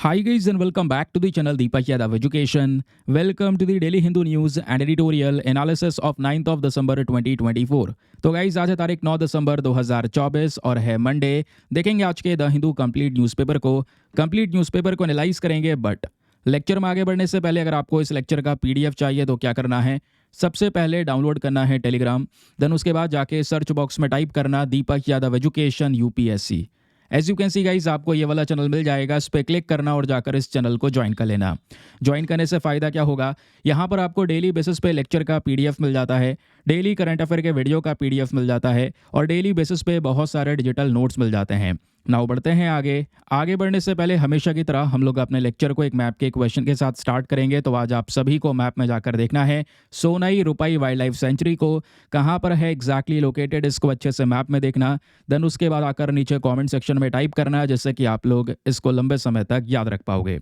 Hi guys and welcome back to the channel Deepak Yadav Education. Welcome to the Daily Hindu News and Editorial Analysis of 9th of December 2024. तो guys आज है तारीख 9 दिसंबर 2024 और है Monday. देखेंगे आज के द हिंदू कंप्लीट न्यूज़पेपर को एनालाइज करेंगे। बट लेक्चर में आगे बढ़ने से पहले अगर आपको इस लेक्चर का पीडीएफ चाहिए तो क्या करना है, सबसे पहले डाउनलोड करना है टेलीग्राम। देन उसके बाद जाके सर्च बॉक्स में टाइप करना Deepak Yadav education UPSC. As you can see guys आपको ये वाला चैनल मिल जाएगा, इस पर क्लिक करना और जाकर इस चैनल को ज्वाइन कर लेना। ज्वाइन करने से फ़ायदा क्या होगा, यहाँ पर आपको डेली बेसिस पे लेक्चर का पीडीएफ मिल जाता है, डेली करंट अफेयर के वीडियो का पीडीएफ मिल जाता है और डेली बेसिस पे बहुत सारे डिजिटल नोट्स मिल जाते हैं। नाउ बढ़ते हैं आगे बढ़ने से पहले हमेशा की तरह हम लोग अपने लेक्चर को एक मैप के क्वेश्चन के साथ स्टार्ट करेंगे। तो आज आप सभी को मैप में जाकर देखना है सोनाई रुपाई वाइल्ड लाइफ सेंचुरी को कहाँ पर है एग्जैक्टली लोकेटेड, इसको अच्छे से मैप में देखना। देन उसके बाद आकर नीचे कमेंट सेक्शन में टाइप करना है जिससे कि आप लोग इसको लंबे समय तक याद रख पाओगे।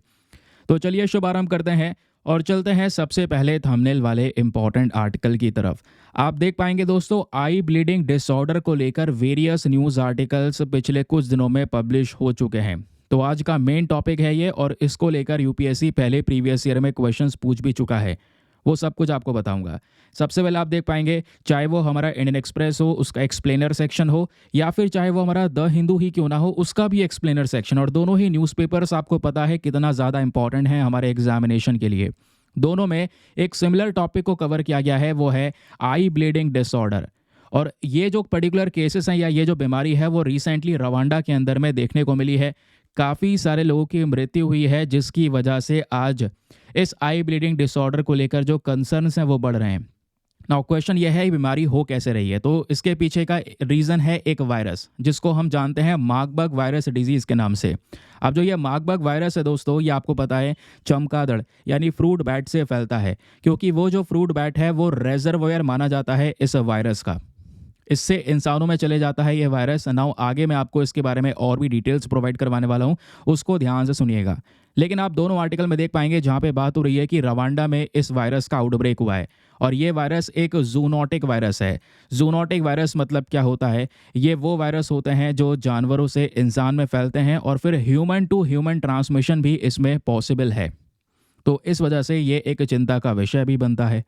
तो चलिए शुभारंभ करते हैं और चलते हैं सबसे पहले थंबनेल वाले इंपॉर्टेंट आर्टिकल की तरफ। आप देख पाएंगे दोस्तों, आई ब्लीडिंग डिसऑर्डर को लेकर वेरियस न्यूज़ आर्टिकल्स पिछले कुछ दिनों में पब्लिश हो चुके हैं। तो आज का मेन टॉपिक है ये और इसको लेकर यूपीएससी पहले प्रीवियस ईयर में क्वेश्चंस पूछ भी चुका है, वो सब कुछ आपको बताऊंगा। सबसे पहले आप देख पाएंगे, चाहे वो हमारा इंडियन एक्सप्रेस हो उसका एक्सप्लेनर सेक्शन हो या फिर चाहे वो हमारा द हिंदू ही क्यों ना हो उसका भी एक्सप्लेनर सेक्शन, और दोनों ही न्यूज़पेपर्स आपको पता है कितना ज़्यादा इंपॉर्टेंट है हमारे एग्जामिनेशन के लिए। दोनों में एक सिमिलर टॉपिक को कवर किया गया है, वो है आई ब्लीडिंग डिसऑर्डर। और ये जो पर्टिकुलर केसेस हैं या ये जो बीमारी है वो रिसेंटली रवांडा के अंदर में देखने को मिली है। काफ़ी सारे लोगों की मृत्यु हुई है जिसकी वजह से आज इस आई ब्लीडिंग डिसऑर्डर को लेकर जो कंसर्न्स हैं वो बढ़ रहे हैं। नाउ क्वेश्चन यह है बीमारी हो कैसे रही है, तो इसके पीछे का रीज़न है एक वायरस जिसको हम जानते हैं मार्बर्ग वायरस डिजीज़ के नाम से। अब जो ये मार्बर्ग वायरस है दोस्तों, ये आपको पता है चमगादड़ यानी फ्रूट बैट से फैलता है, क्योंकि वो जो फ्रूट बैट है वो रेजर्वोयर माना जाता है इस वायरस का। इससे इंसानों में चले जाता है ये वायरस। नाउ आगे मैं आपको इसके बारे में और भी डिटेल्स प्रोवाइड करवाने वाला हूँ, उसको ध्यान से सुनिएगा। लेकिन आप दोनों आर्टिकल में देख पाएंगे जहाँ पे बात हो रही है कि रवांडा में इस वायरस का आउटब्रेक हुआ है और ये वायरस एक जूनोटिक वायरस है। जूनोटिक वायरस मतलब क्या होता है, ये वो वायरस होते हैं जो जानवरों से इंसान में फैलते हैं और फिर ह्यूमन टू ह्यूमन ट्रांसमिशन भी इसमें पॉसिबल है। तो इस वजह से ये एक चिंता का विषय भी बनता है।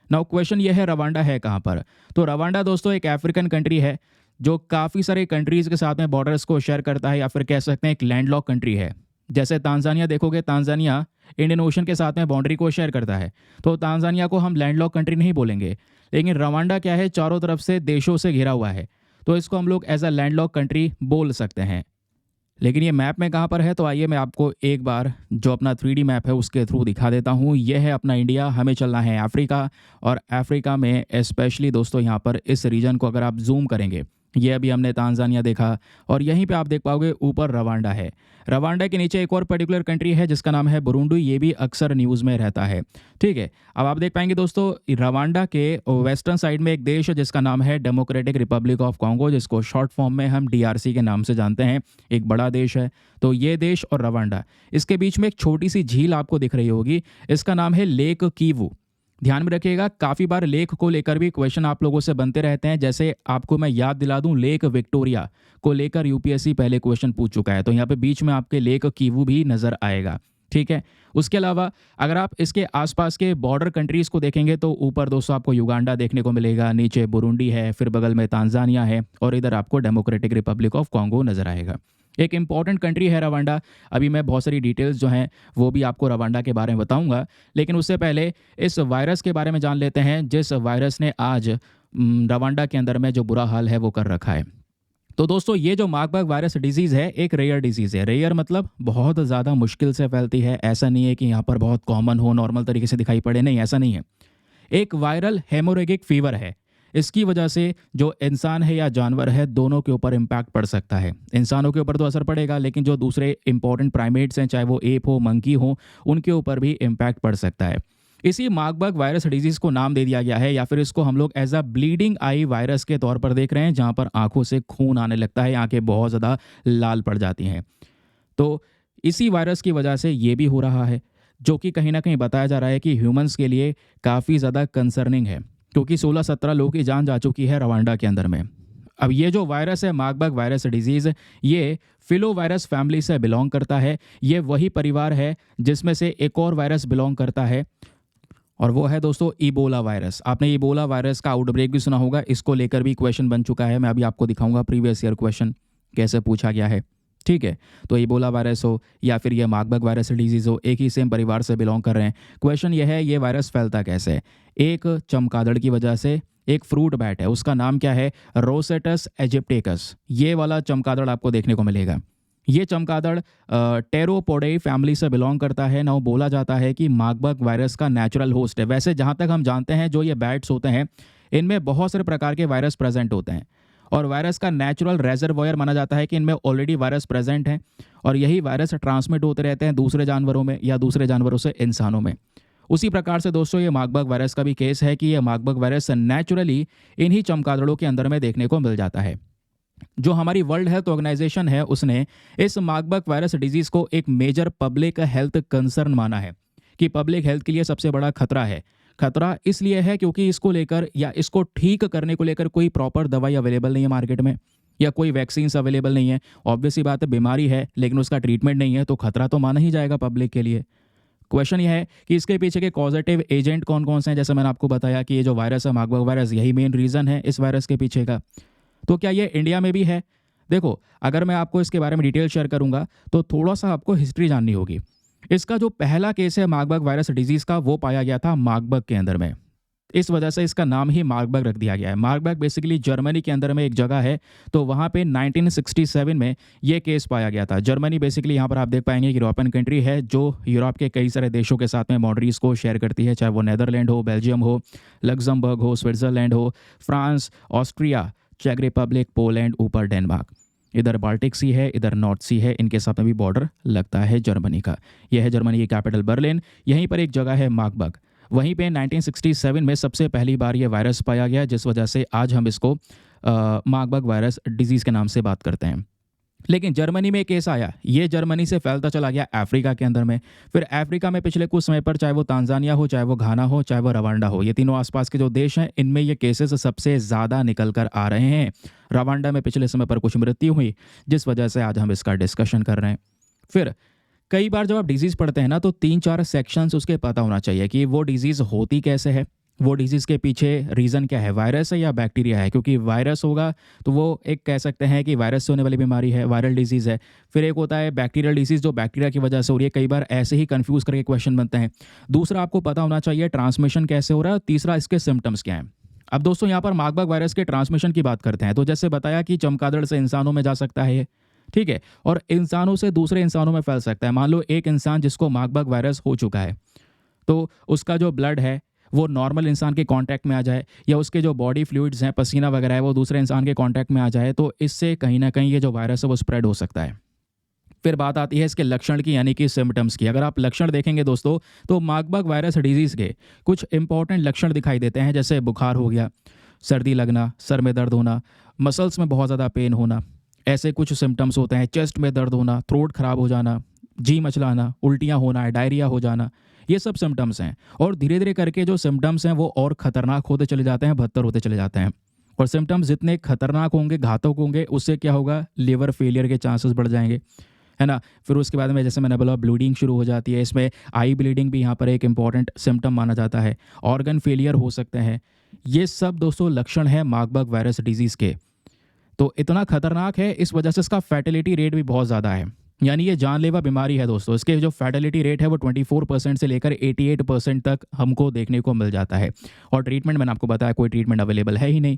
नाउ क्वेश्चन ये है रवांडा है कहाँ पर, तो रवांडा दोस्तों एक अफ्रीकन कंट्री है जो काफ़ी सारे कंट्रीज़ के साथ में बॉर्डर्स को शेयर करता है या फिर कह सकते हैं एक लैंडलॉक कंट्री है। जैसे तांजानिया देखोगे, तांजानिया इंडियन ओशन के साथ में बाउंड्री को शेयर करता है, तो तांजानिया को हम लैंडलॉक कंट्री नहीं बोलेंगे। लेकिन रवांडा क्या है, चारों तरफ से देशों से घिरा हुआ है, तो इसको हम लोग एज अ लैंडलॉक कंट्री बोल सकते हैं। लेकिन ये मैप में कहाँ पर है, तो आइए मैं आपको एक बार जो अपना 3D मैप है उसके थ्रू दिखा देता हूँ। यह है अपना इंडिया, हमें चलना है अफ्रीका, और अफ्रीका में स्पेशली दोस्तों यहाँ पर इस रीजन को अगर आप जूम करेंगे, ये अभी हमने तांजानिया देखा और यहीं पे आप देख पाओगे ऊपर रवांडा है। रवांडा के नीचे एक और पर्टिकुलर कंट्री है जिसका नाम है बुरुंडी, ये भी अक्सर न्यूज़ में रहता है। ठीक है, अब आप देख पाएंगे दोस्तों रवांडा के वेस्टर्न साइड में एक देश है जिसका नाम है डेमोक्रेटिक रिपब्लिक ऑफ कॉन्गो, जिसको शॉर्ट फॉर्म में हम DRC के नाम से जानते हैं। एक बड़ा देश है, तो ये देश और रवांडा, इसके बीच में एक छोटी सी झील आपको दिख रही होगी, इसका नाम है लेक कीवू। ध्यान में रखिएगा, काफ़ी बार लेक को लेकर भी क्वेश्चन आप लोगों से बनते रहते हैं। जैसे आपको मैं याद दिला दूं, लेक विक्टोरिया को लेकर यूपीएससी पहले क्वेश्चन पूछ चुका है, तो यहाँ पे बीच में आपके लेक कीवू भी नज़र आएगा। ठीक है, उसके अलावा अगर आप इसके आसपास के बॉर्डर कंट्रीज़ को देखेंगे तो ऊपर दोस्तों आपको युगांडा देखने को मिलेगा, नीचे बुरुंडी है, फिर बगल में तांजानिया है और इधर आपको डेमोक्रेटिक रिपब्लिक ऑफ कॉन्गो नज़र आएगा। एक इंपॉर्टेंट कंट्री है रवांडा। अभी मैं बहुत सारी डिटेल्स जो हैं वो भी आपको रवांडा के बारे में बताऊंगा, लेकिन उससे पहले इस वायरस के बारे में जान लेते हैं जिस वायरस ने आज रवांडा के अंदर में जो बुरा हाल है वो कर रखा है। तो दोस्तों ये जो मार्बर्ग वायरस डिजीज़ है एक रेयर डिजीज़ है। रेयर मतलब बहुत ज़्यादा मुश्किल से फैलती है, ऐसा नहीं है कि यहाँ पर बहुत कॉमन हो, नॉर्मल तरीके से दिखाई पड़े, नहीं ऐसा नहीं है। एक वायरल हेमोरेगिक फीवर है, इसकी वजह से जो इंसान है या जानवर है दोनों के ऊपर इम्पैक्ट पड़ सकता है। इंसानों के ऊपर तो असर पड़ेगा, लेकिन जो दूसरे इंपॉर्टेंट प्राइमेट्स हैं, चाहे वो एप हो, मंकी हो, उनके ऊपर भी इम्पैक्ट पड़ सकता है। इसी मार्बर्ग वायरस डिजीज़ को नाम दे दिया गया है, या फिर इसको हम लोग as a bleeding eye virus के तौर पर देख रहे हैं, जहाँ पर आंखों से खून आने लगता है, आंखें बहुत ज़्यादा लाल पड़ जाती हैं। तो इसी वायरस की वजह से ये भी हो रहा है, जो कि कहीं ना कहीं बताया जा रहा है कि ह्यूमंस के लिए काफ़ी ज़्यादा कंसर्निंग है, क्योंकि 16-17 लोगों की जान जा चुकी है रवांडा के अंदर में। अब ये जो वायरस है मार्बर्ग वायरस डिजीज़, ये फिलोवायरस फैमिली से बिलोंग करता है। ये वही परिवार है जिसमें से एक और वायरस बिलोंग करता है और वो है दोस्तों इबोला वायरस। आपने इबोला वायरस का आउटब्रेक भी सुना होगा, इसको लेकर भी क्वेश्चन बन चुका है। मैं अभी आपको दिखाऊंगा प्रीवियस ईयर क्वेश्चन कैसे पूछा गया है। ठीक है, तो इबोला वायरस हो या फिर ये मार्बर्ग वायरस डिजीज़ हो, एक ही सेम परिवार से बिलोंग कर रहे हैं। क्वेश्चन ये है, ये वायरस फैलता कैसे है? एक चमगादड़ की वजह से। एक फ्रूट बैट है, उसका नाम क्या है? रोसेटस एजिप्टेकस। ये वाला चमगादड़ आपको देखने को मिलेगा। ये चमगादड़ टेरोपोडेई फैमिली से बिलोंग करता है ना। बोला जाता है कि मार्बर्ग वायरस का नेचुरल होस्ट है। वैसे जहाँ तक हम जानते हैं, जो ये बैट्स होते हैं इनमें बहुत सारे प्रकार के वायरस प्रेजेंट होते हैं और वायरस का नेचुरल रेजर्वोयर माना जाता है कि इनमें ऑलरेडी वायरस प्रेजेंट हैं और यही वायरस ट्रांसमिट होते रहते हैं दूसरे जानवरों में या दूसरे जानवरों से इंसानों में। उसी प्रकार से दोस्तों ये मार्बर्ग वायरस का भी केस है कि ये मार्बर्ग वायरस नेचुरली इन्हीं चमगादड़ों के अंदर में देखने को मिल जाता है। जो हमारी वर्ल्ड हेल्थ ऑर्गेनाइजेशन है उसने इस मार्बर्ग वायरस डिजीज को एक मेजर पब्लिक हेल्थ कंसर्न माना है कि पब्लिक हेल्थ के लिए सबसे बड़ा खतरा है। खतरा इसलिए है क्योंकि इसको लेकर या इसको ठीक करने को लेकर कोई प्रॉपर दवाई अवेलेबल नहीं है मार्केट में या कोई वैक्सीन्स अवेलेबल नहीं है। ऑब्वियस सी बात है, बीमारी है लेकिन उसका ट्रीटमेंट नहीं है, तो खतरा तो माना ही जाएगा पब्लिक के लिए। क्वेश्चन यह है कि इसके पीछे के पॉजिटिव एजेंट कौन कौन से हैं। जैसे मैंने आपको बताया कि ये जो वायरस है मार्बर्ग वायरस, यही मेन रीज़न है इस वायरस के पीछे का। तो क्या ये इंडिया में भी है? देखो, अगर मैं आपको इसके बारे में डिटेल शेयर करूंगा तो थोड़ा सा आपको हिस्ट्री जाननी होगी। इसका जो पहला केस है मार्बर्ग वायरस डिजीज़ का, वो पाया गया था मार्बर्ग के अंदर में। इस वजह से इसका नाम ही मार्बर्ग रख दिया गया है। मार्बर्ग बेसिकली जर्मनी के अंदर में एक जगह है, तो वहाँ पे 1967 में ये केस पाया गया था। जर्मनी बेसिकली यहाँ पर आप देख पाएंगे यूरोपियन कंट्री है जो यूरोप के कई सारे देशों के साथ में बाउंड्रीज को शेयर करती है, चाहे वो नेदरलैंड हो, बेल्जियम हो, लग्जमबर्ग हो, स्विट्जरलैंड हो, फ्रांस, ऑस्ट्रिया, चेक रिपब्लिक, पोलैंड, ऊपर डेनमार्क। इधर बाल्टिक सी है, इधर नॉर्थ सी है, इनके साथ में भी बॉर्डर लगता है जर्मनी का। यह है जर्मनी की कैपिटल बर्लिन। यहीं पर एक जगह है मार्बर्ग। वहीं पे 1967 में सबसे पहली बार ये वायरस पाया गया, जिस वजह से आज हम इसको मार्बर्ग वायरस डिजीज़ के नाम से बात करते हैं। लेकिन जर्मनी में केस आया, ये जर्मनी से फैलता चला गया अफ्रीका के अंदर में। फिर अफ्रीका में पिछले कुछ समय पर, चाहे वो तांजानिया हो, चाहे वो घाना हो, चाहे वो रवांडा हो, ये तीनों आसपास के जो देश हैं इनमें ये केसेस सबसे ज़्यादा निकल कर आ रहे हैं। रवांडा में पिछले समय पर कुछ मृत्यु हुई, जिस वजह से आज हम इसका डिस्कशन कर रहे हैं। फिर कई बार जब आप डिजीज़ पढ़ते हैं ना, तो 3-4 सेक्शंस उसके पता होना चाहिए कि वो डिजीज़ होती कैसे है, वो डिजीज़ के पीछे रीज़न क्या है, वायरस है या बैक्टीरिया है। क्योंकि वायरस होगा तो वो एक कह सकते हैं कि वायरस से होने वाली बीमारी है, वायरल डिजीज़ है। फिर एक होता है बैक्टीरियल डिजीज़, जो बैक्टीरिया की वजह से हो रही है। कई बार ऐसे ही कंफ्यूज करके क्वेश्चन बनते हैं। दूसरा, आपको पता होना चाहिए ट्रांसमिशन कैसे हो रहा है। तीसरा, इसके सिम्टम्स क्या हैं। अब दोस्तों यहाँ पर मार्बर्ग वायरस के ट्रांसमिशन की बात करते हैं, तो जैसे बताया कि चमगादड़ से इंसानों में जा सकता है, ठीक है, और इंसानों से दूसरे इंसानों में फैल सकता है। मान लो एक इंसान जिसको मार्बर्ग वायरस हो चुका है, तो उसका जो ब्लड है वो नॉर्मल इंसान के कांटेक्ट में आ जाए, या उसके जो बॉडी फ्लूइड्स हैं, पसीना वगैरह है, वो दूसरे इंसान के कांटेक्ट में आ जाए, तो इससे कहीं ना कहीं ये जो वायरस है वो स्प्रेड हो सकता है। फिर बात आती है इसके लक्षण की, यानी कि सिम्टम्स की। अगर आप लक्षण देखेंगे दोस्तों, तो मार्बर्ग वायरस डिजीज़ के कुछ इंपॉर्टेंट लक्षण दिखाई देते हैं, जैसे बुखार हो गया, सर्दी लगना, सर में दर्द होना, मसल्स में बहुत ज़्यादा पेन होना, ऐसे कुछ सिम्टम्स होते हैं। चेस्ट में दर्द होना, थ्रोट खराब हो जाना, जी मचलाना, उल्टियाँ होना, डायरिया हो जाना, ये सब सिम्टम्स हैं। और धीरे धीरे करके जो सिम्टम्स हैं वो और ख़तरनाक होते चले जाते हैं, बदतर होते चले जाते हैं। और सिम्टम्स जितने खतरनाक होंगे, घातक होंगे, उससे क्या होगा, लिवर फेलियर के चांसेस बढ़ जाएंगे, है ना। फिर उसके बाद में जैसे मैंने बोला ब्लीडिंग शुरू हो जाती है। इसमें आई ब्लीडिंग भी यहाँ पर एक इंपॉर्टेंट सिम्टम माना जाता है। ऑर्गन फेलियर हो सकते हैं। ये सब दोस्तों लक्षण है मार्बर्ग वायरस डिजीज़ के। तो इतना खतरनाक है, इस वजह से इसका फैटिलिटी रेट भी बहुत ज़्यादा है, यानी ये जानलेवा बीमारी है दोस्तों। इसके जो फैटिलिटी रेट है वो 24% से लेकर 88% तक हमको देखने को मिल जाता है। और ट्रीटमेंट मैंने आपको बताया, कोई ट्रीटमेंट अवेलेबल है ही नहीं।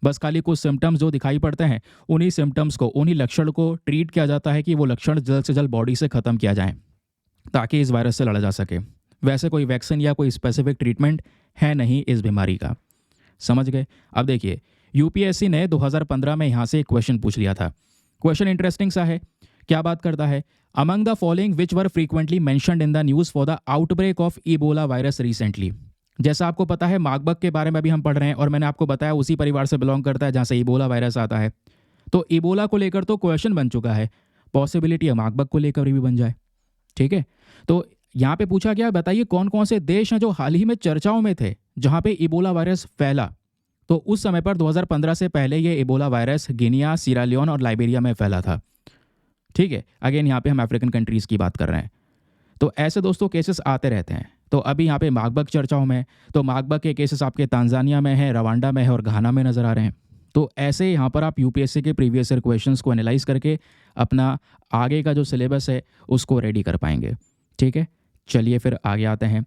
बस खाली कुछ सिम्टम्स जो दिखाई पड़ते हैं, उन्हीं सिम्टम्स को, उन्हीं लक्षण को ट्रीट किया जाता है कि वो लक्षण जल्द से जल्द बॉडी से ख़त्म किया जाए, ताकि इस वायरस से लड़ा जा सके। वैसे कोई वैक्सीन या कोई स्पेसिफिक ट्रीटमेंट है नहीं इस बीमारी का, समझ गए। अब देखिए, यूपीएससी ने 2015 में यहाँ से एक क्वेश्चन पूछ लिया था। क्वेश्चन इंटरेस्टिंग सा है। क्या बात करता है, among the following which were frequently mentioned in the news for the outbreak of Ebola virus recently. जैसा आपको पता है मार्बर्ग के बारे में भी हम पढ़ रहे हैं, और मैंने आपको बताया उसी परिवार से बिलोंग करता है जहाँ से इबोला वायरस आता है। तो इबोला को लेकर तो क्वेश्चन बन चुका है, पॉसिबिलिटी है मार्बर्ग को लेकर भी बन जाए, ठीक है। तो यहाँ पे पूछा गया, बताइए कौन कौन से देश हैं जो हाल ही में चर्चाओं में थे जहाँ पे इबोला वायरस फैला। तो उस समय पर 2015 से पहले ये इबोला वायरस गिनिया, सीरा लियोन और लाइबेरिया में फैला था। ठीक है, अगेन यहाँ पे हम अफ्रीकन कंट्रीज़ की बात कर रहे हैं। तो ऐसे दोस्तों केसेस आते रहते हैं। तो अभी यहाँ पे मार्बर्ग चर्चाओं में, तो मार्बर्ग के केसेस आपके तांजानिया में है, रवांडा में है और घाना में नज़र आ रहे हैं। तो ऐसे यहाँ पर आप यूपीएससी के प्रीवियस ईयर क्वेश्चंस को एनालाइज करके अपना आगे का जो सिलेबस है उसको रेडी कर पाएंगे। ठीक है, चलिए फिर आगे आते हैं।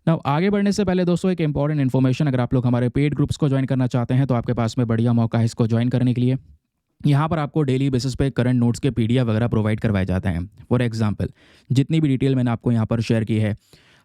नाउ आगे बढ़ने से पहले दोस्तों एक इंपॉर्टेंट इन्फॉर्मेशन, अगर आप लोग हमारे पेड ग्रुप्स को ज्वाइन करना चाहते हैं तो आपके पास में बढ़िया मौका है इसको ज्वाइन करने के लिए। यहाँ पर आपको डेली बेसिस पे करंट नोट्स के पीडीएफ वगैरह प्रोवाइड करवाए जाते हैं। फॉर एग्जांपल, जितनी भी डिटेल मैंने आपको यहाँ पर शेयर की है,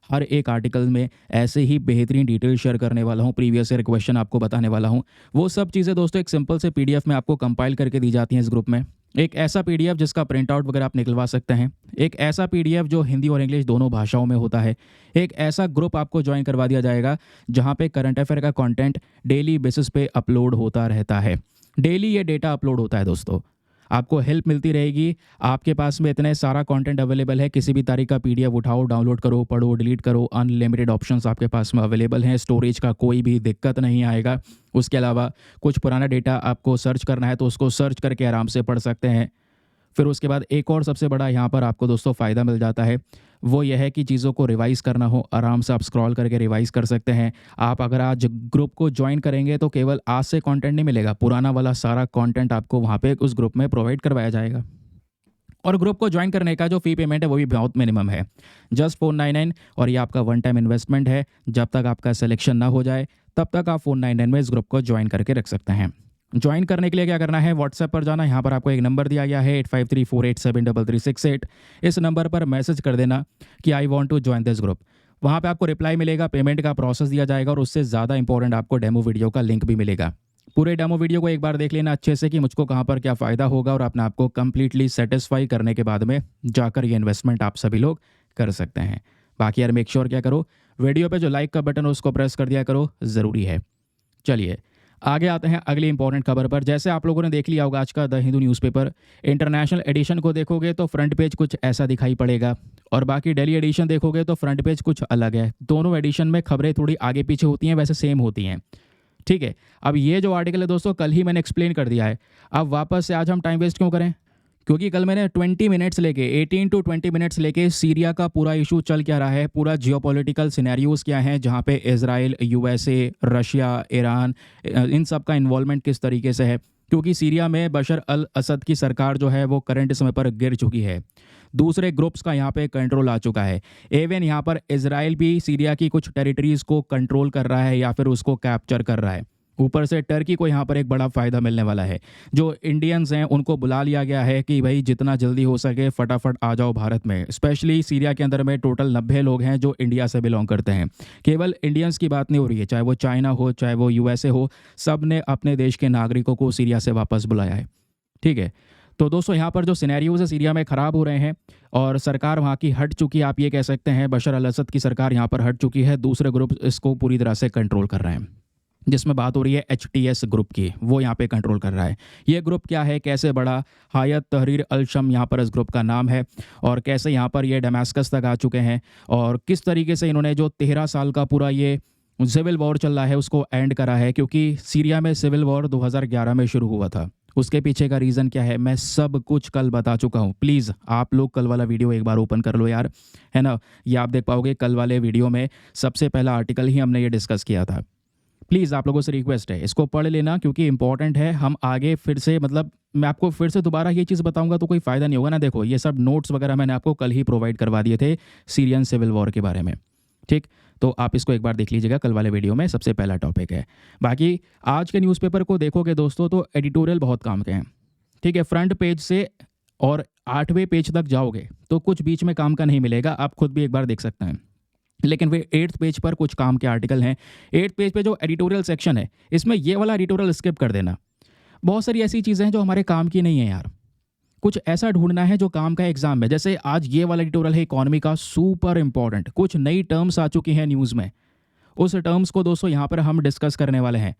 हर एक आर्टिकल में ऐसे ही बेहतरीन डिटेल शेयर करने वाला हूँ, प्रीवियस ईयर क्वेश्चन आपको बताने वाला हूँ। वो सब चीज़ें दोस्तों एक सिंपल से पीडीएफ में आपको कंपाइल करके दी जाती हैं इस ग्रुप में। एक ऐसा पीडीएफ जिसका प्रिंट आउट वगैरह आप निकलवा सकते हैं, एक ऐसा पीडीएफ जो हिंदी और इंग्लिश दोनों भाषाओं में होता है, एक ऐसा ग्रुप आपको ज्वाइन करवा दिया जाएगा जहाँ पे करंट अफेयर का कंटेंट डेली बेसिस पे अपलोड होता रहता है। डेली ये डेटा अपलोड होता है दोस्तों, आपको हेल्प मिलती रहेगी। आपके पास में इतने सारा कंटेंट अवेलेबल है, किसी भी तारीख का पीडीएफ उठाओ, डाउनलोड करो, पढ़ो, डिलीट करो, अनलिमिटेड ऑप्शंस आपके पास में अवेलेबल हैं। स्टोरेज का कोई भी दिक्कत नहीं आएगा। उसके अलावा कुछ पुराना डेटा आपको सर्च करना है तो उसको सर्च करके आराम से पढ़ सकते हैं। फिर उसके बाद एक और सबसे बड़ा यहाँ पर आपको दोस्तों फ़ायदा मिल जाता है, वो यह है कि चीज़ों को रिवाइज़ करना हो, आराम से आप स्क्रॉल करके रिवाइज़ कर सकते हैं। आप अगर आज ग्रुप को ज्वाइन करेंगे तो केवल आज से कंटेंट नहीं मिलेगा, पुराना वाला सारा कंटेंट आपको वहाँ पे उस ग्रुप में प्रोवाइड करवाया जाएगा। और ग्रुप को ज्वाइन करने का जो फ़ी पेमेंट है वो भी बहुत मिनिमम है, जस्ट 499, और ये आपका वन टाइम इन्वेस्टमेंट है। जब तक आपका सिलेक्शन ना हो जाए तब तक आप 499 में इस ग्रुप को ज्वाइन करके रख सकते हैं। ज्वाइन करने के लिए क्या करना है, व्हाट्सएप पर जाना, यहाँ पर आपको एक नंबर दिया गया है 8534873368। इस नंबर पर मैसेज कर देना कि I want to join this group. वहाँ पे आपको रिप्लाई मिलेगा, पेमेंट का प्रोसेस दिया जाएगा और उससे ज़्यादा इंपॉर्टेंट आपको डेमो वीडियो का लिंक भी मिलेगा। पूरे डेमो वीडियो को एक बार देख लेना अच्छे से कि मुझको कहाँ पर क्या फ़ायदा होगा, और अपने आप को कम्प्लीटली सेटिस्फाई करने के बाद में जाकर ये इन्वेस्टमेंट आप सभी लोग कर सकते हैं। बाकी यार मेक श्योर क्या करो, वीडियो पे जो लाइक का बटन है उसको प्रेस कर दिया करो, ज़रूरी है। चलिए आगे आते हैं अगली इंपॉर्टेंट खबर पर। जैसे आप लोगों ने देख लिया होगा आज का the Hindu newspaper, international addition को देखोगे तो फ्रंट पेज कुछ ऐसा दिखाई पड़ेगा, और बाकी डेली एडिशन देखोगे तो फ्रंट पेज कुछ अलग है। दोनों एडिशन में खबरें थोड़ी आगे पीछे होती हैं, वैसे सेम होती हैं। ठीक है, अब ये जो आर्टिकल है दोस्तों कल ही मैंने एक्सप्लेन कर दिया है, अब वापस से आज हम टाइम वेस्ट क्यों करें, क्योंकि कल मैंने 20 मिनट्स लेके 18 टू 20 मिनट्स लेके सीरिया का पूरा इशू चल क्या रहा है, पूरा जियोपॉलिटिकल सिनेरियोज क्या हैं, जहाँ पे इजराइल, यूएसए, रशिया, ईरान, इन सब का इन्वॉल्वमेंट किस तरीके से है, क्योंकि सीरिया में बशर अल असद की सरकार जो है वो करंट समय पर गिर चुकी है। दूसरे ग्रुप्स का यहाँ पे कंट्रोल आ चुका है। इवन यहाँ पर इजराइल भी सीरिया की कुछ टेरिटरीज को कंट्रोल कर रहा है या फिर उसको कैप्चर कर रहा है। ऊपर से टर्की को यहाँ पर एक बड़ा फ़ायदा मिलने वाला है। जो इंडियंस हैं उनको बुला लिया गया है कि भाई जितना जल्दी हो सके फटाफट आ जाओ भारत में। स्पेशली सीरिया के अंदर में टोटल 90 लोग हैं जो इंडिया से बिलोंग करते हैं। केवल इंडियंस की बात नहीं हो रही है, चाहे वो चाइना हो, चाहे वो यूएसए हो, सब ने अपने देश के नागरिकों को सीरिया से वापस बुलाया है। ठीक है, तो दोस्तों यहाँ पर जो सिनेरियोज है सीरिया में ख़राब हो रहे हैं और सरकार वहाँ की हट चुकी है, आप ये कह सकते हैं बशर अल असद की सरकार यहाँ पर हट चुकी है। दूसरे ग्रुप इसको पूरी तरह से कंट्रोल कर रहे हैं, जिसमें बात हो रही है HTS ग्रुप की, वो यहाँ पे कंट्रोल कर रहा है। ये ग्रुप क्या है, कैसे बड़ा, हायत तहरीर अल शम यहाँ पर इस ग्रुप का नाम है, और कैसे यहाँ पर ये डमास्कस तक आ चुके हैं, और किस तरीके से इन्होंने जो 13 साल का पूरा ये सिविल वॉर चल रहा है उसको एंड करा है। क्योंकि सीरिया में सिविल वॉर 2011 में शुरू हुआ था, उसके पीछे का रीज़न क्या है मैं सब कुछ कल बता चुका हूँ। प्लीज़ आप लोग कल वाला वीडियो एक बार ओपन कर लो यार, है ना, ये आप देख पाओगे कल वाले वीडियो में सबसे पहला आर्टिकल ही हमने ये डिस्कस किया था। प्लीज़ आप लोगों से रिक्वेस्ट है इसको पढ़ लेना, क्योंकि इंपॉर्टेंट है। हम आगे फिर से मतलब मैं आपको फिर से दोबारा ये चीज़ बताऊंगा तो कोई फ़ायदा नहीं होगा ना। देखो ये सब नोट्स वगैरह मैंने आपको कल ही प्रोवाइड करवा दिए थे सीरियन सिविल वॉर के बारे में। ठीक, तो आप इसको एक बार देख लीजिएगा, कल वाले वीडियो में सबसे पहला टॉपिक है। बाकी आज के न्यूज़पेपर को देखोगे दोस्तों तो एडिटोरियल बहुत काम के हैं। ठीक है, फ्रंट पेज से और 8वें पेज तक जाओगे तो कुछ बीच में काम का नहीं मिलेगा, आप खुद भी एक बार देख सकते हैं। लेकिन वे 8th पेज पर कुछ काम के आर्टिकल हैं। 8th पेज पे जो एडिटोरियल सेक्शन है इसमें ये वाला एडिटोरियल स्किप कर देना। बहुत सारी ऐसी चीज़ें हैं जो हमारे काम की नहीं है यार, कुछ ऐसा ढूंढना है जो काम का एग्जाम में। जैसे आज ये वाला एडिटोरियल है इकोनॉमी का, सुपर इंपॉर्टेंट, कुछ नई टर्म्स आ चुकी हैं न्यूज़ में, उस टर्म्स को दोस्तों यहाँ पर हम डिस्कस करने वाले हैं।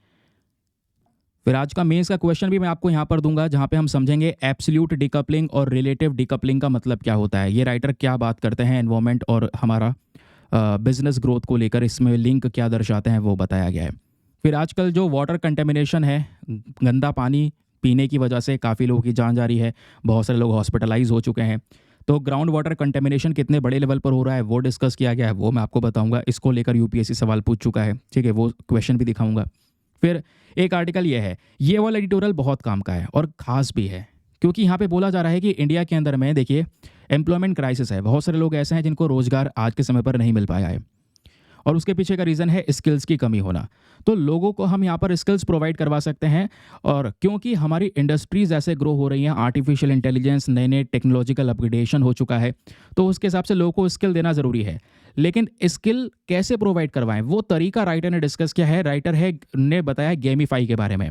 फिर आज का मेंस का क्वेश्चन भी मैं आपको यहाँ पर दूंगा, जहाँ पे हम समझेंगे एब्सोल्यूट डिकपलिंग और रिलेटिव डिकपलिंग का मतलब क्या होता है, ये राइटर क्या बात करते हैं, एनवायरमेंट और हमारा बिजनेस ग्रोथ को लेकर इसमें लिंक क्या दर्शाते हैं वो बताया गया है। फिर आजकल जो वाटर कंटेमिनेशन है, गंदा पानी पीने की वजह से काफ़ी लोगों की जान जा रही है, बहुत सारे लोग हॉस्पिटलाइज हो चुके हैं। तो ग्राउंड वाटर कंटेमिनेशन कितने बड़े लेवल पर हो रहा है वो डिस्कस किया गया है, वो मैं आपको बताऊंगा। इसको लेकर यूपीएससी सवाल पूछ चुका है, ठीक है, वो क्वेश्चन भी दिखाऊंगा। फिर एक आर्टिकल ये है, ये वाला एडिटोरियल बहुत काम का है और ख़ास भी है, क्योंकि यहाँ पे बोला जा रहा है कि इंडिया के अंदर में देखिए एम्प्लॉयमेंट क्राइसिस है। बहुत सारे लोग ऐसे हैं जिनको रोज़गार आज के समय पर नहीं मिल पाया है, और उसके पीछे का रीज़न है स्किल्स की कमी होना। तो लोगों को हम यहाँ पर स्किल्स प्रोवाइड करवा सकते हैं, और क्योंकि हमारी इंडस्ट्रीज़ ऐसे ग्रो हो रही हैं, आर्टिफिशियल इंटेलिजेंस, नए नए टेक्नोलॉजिकल अपग्रेडेशन हो चुका है, तो उसके हिसाब से लोगों को स्किल देना ज़रूरी है। लेकिन स्किल कैसे प्रोवाइड करवाएं, वो तरीका राइटर ने डिस्कस किया है। राइटर है ने बताया गेमीफाई के बारे में।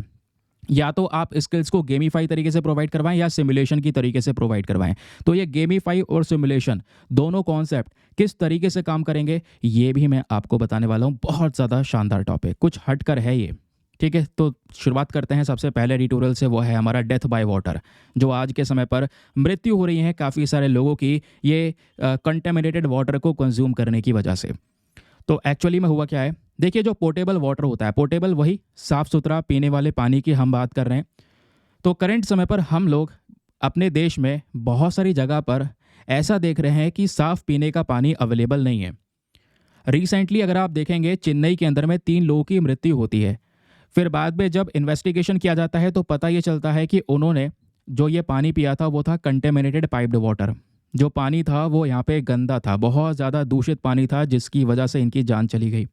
या तो आप स्किल्स को गेमीफाई तरीके से प्रोवाइड करवाएं या सिमुलेशन की तरीके से प्रोवाइड करवाएं। तो ये गेमीफाई और सिमुलेशन दोनों कॉन्सेप्ट किस तरीके से काम करेंगे ये भी मैं आपको बताने वाला हूं। बहुत ज़्यादा शानदार टॉपिक, कुछ हटकर है ये, ठीक है। तो शुरुआत करते हैं सबसे पहले एडिटोरियल से, वो है हमारा डेथ बाय वाटर। जो आज के समय पर मृत्यु हो रही है काफ़ी सारे लोगों की ये कंटेमिनेटेड वाटर को कंज्यूम करने की वजह से। तो एक्चुअली में हुआ क्या है, देखिए जो पोर्टेबल वाटर होता है, पोर्टेबल वही साफ़ सुथरा पीने वाले पानी की हम बात कर रहे हैं। तो करंट समय पर हम लोग अपने देश में बहुत सारी जगह पर ऐसा देख रहे हैं कि साफ़ पीने का पानी अवेलेबल नहीं है। रिसेंटली अगर आप देखेंगे चेन्नई के अंदर में 3 लोगों की मृत्यु होती है। फिर बाद में जब इन्वेस्टिगेशन किया जाता है तो पता ये चलता है कि उन्होंने जो ये पानी पिया था वो था कंटेमिनेटेड पाइप्ड वाटर। जो पानी था वो यहाँ पे गंदा था, बहुत ज़्यादा दूषित पानी था, जिसकी वजह से इनकी जान चली गई।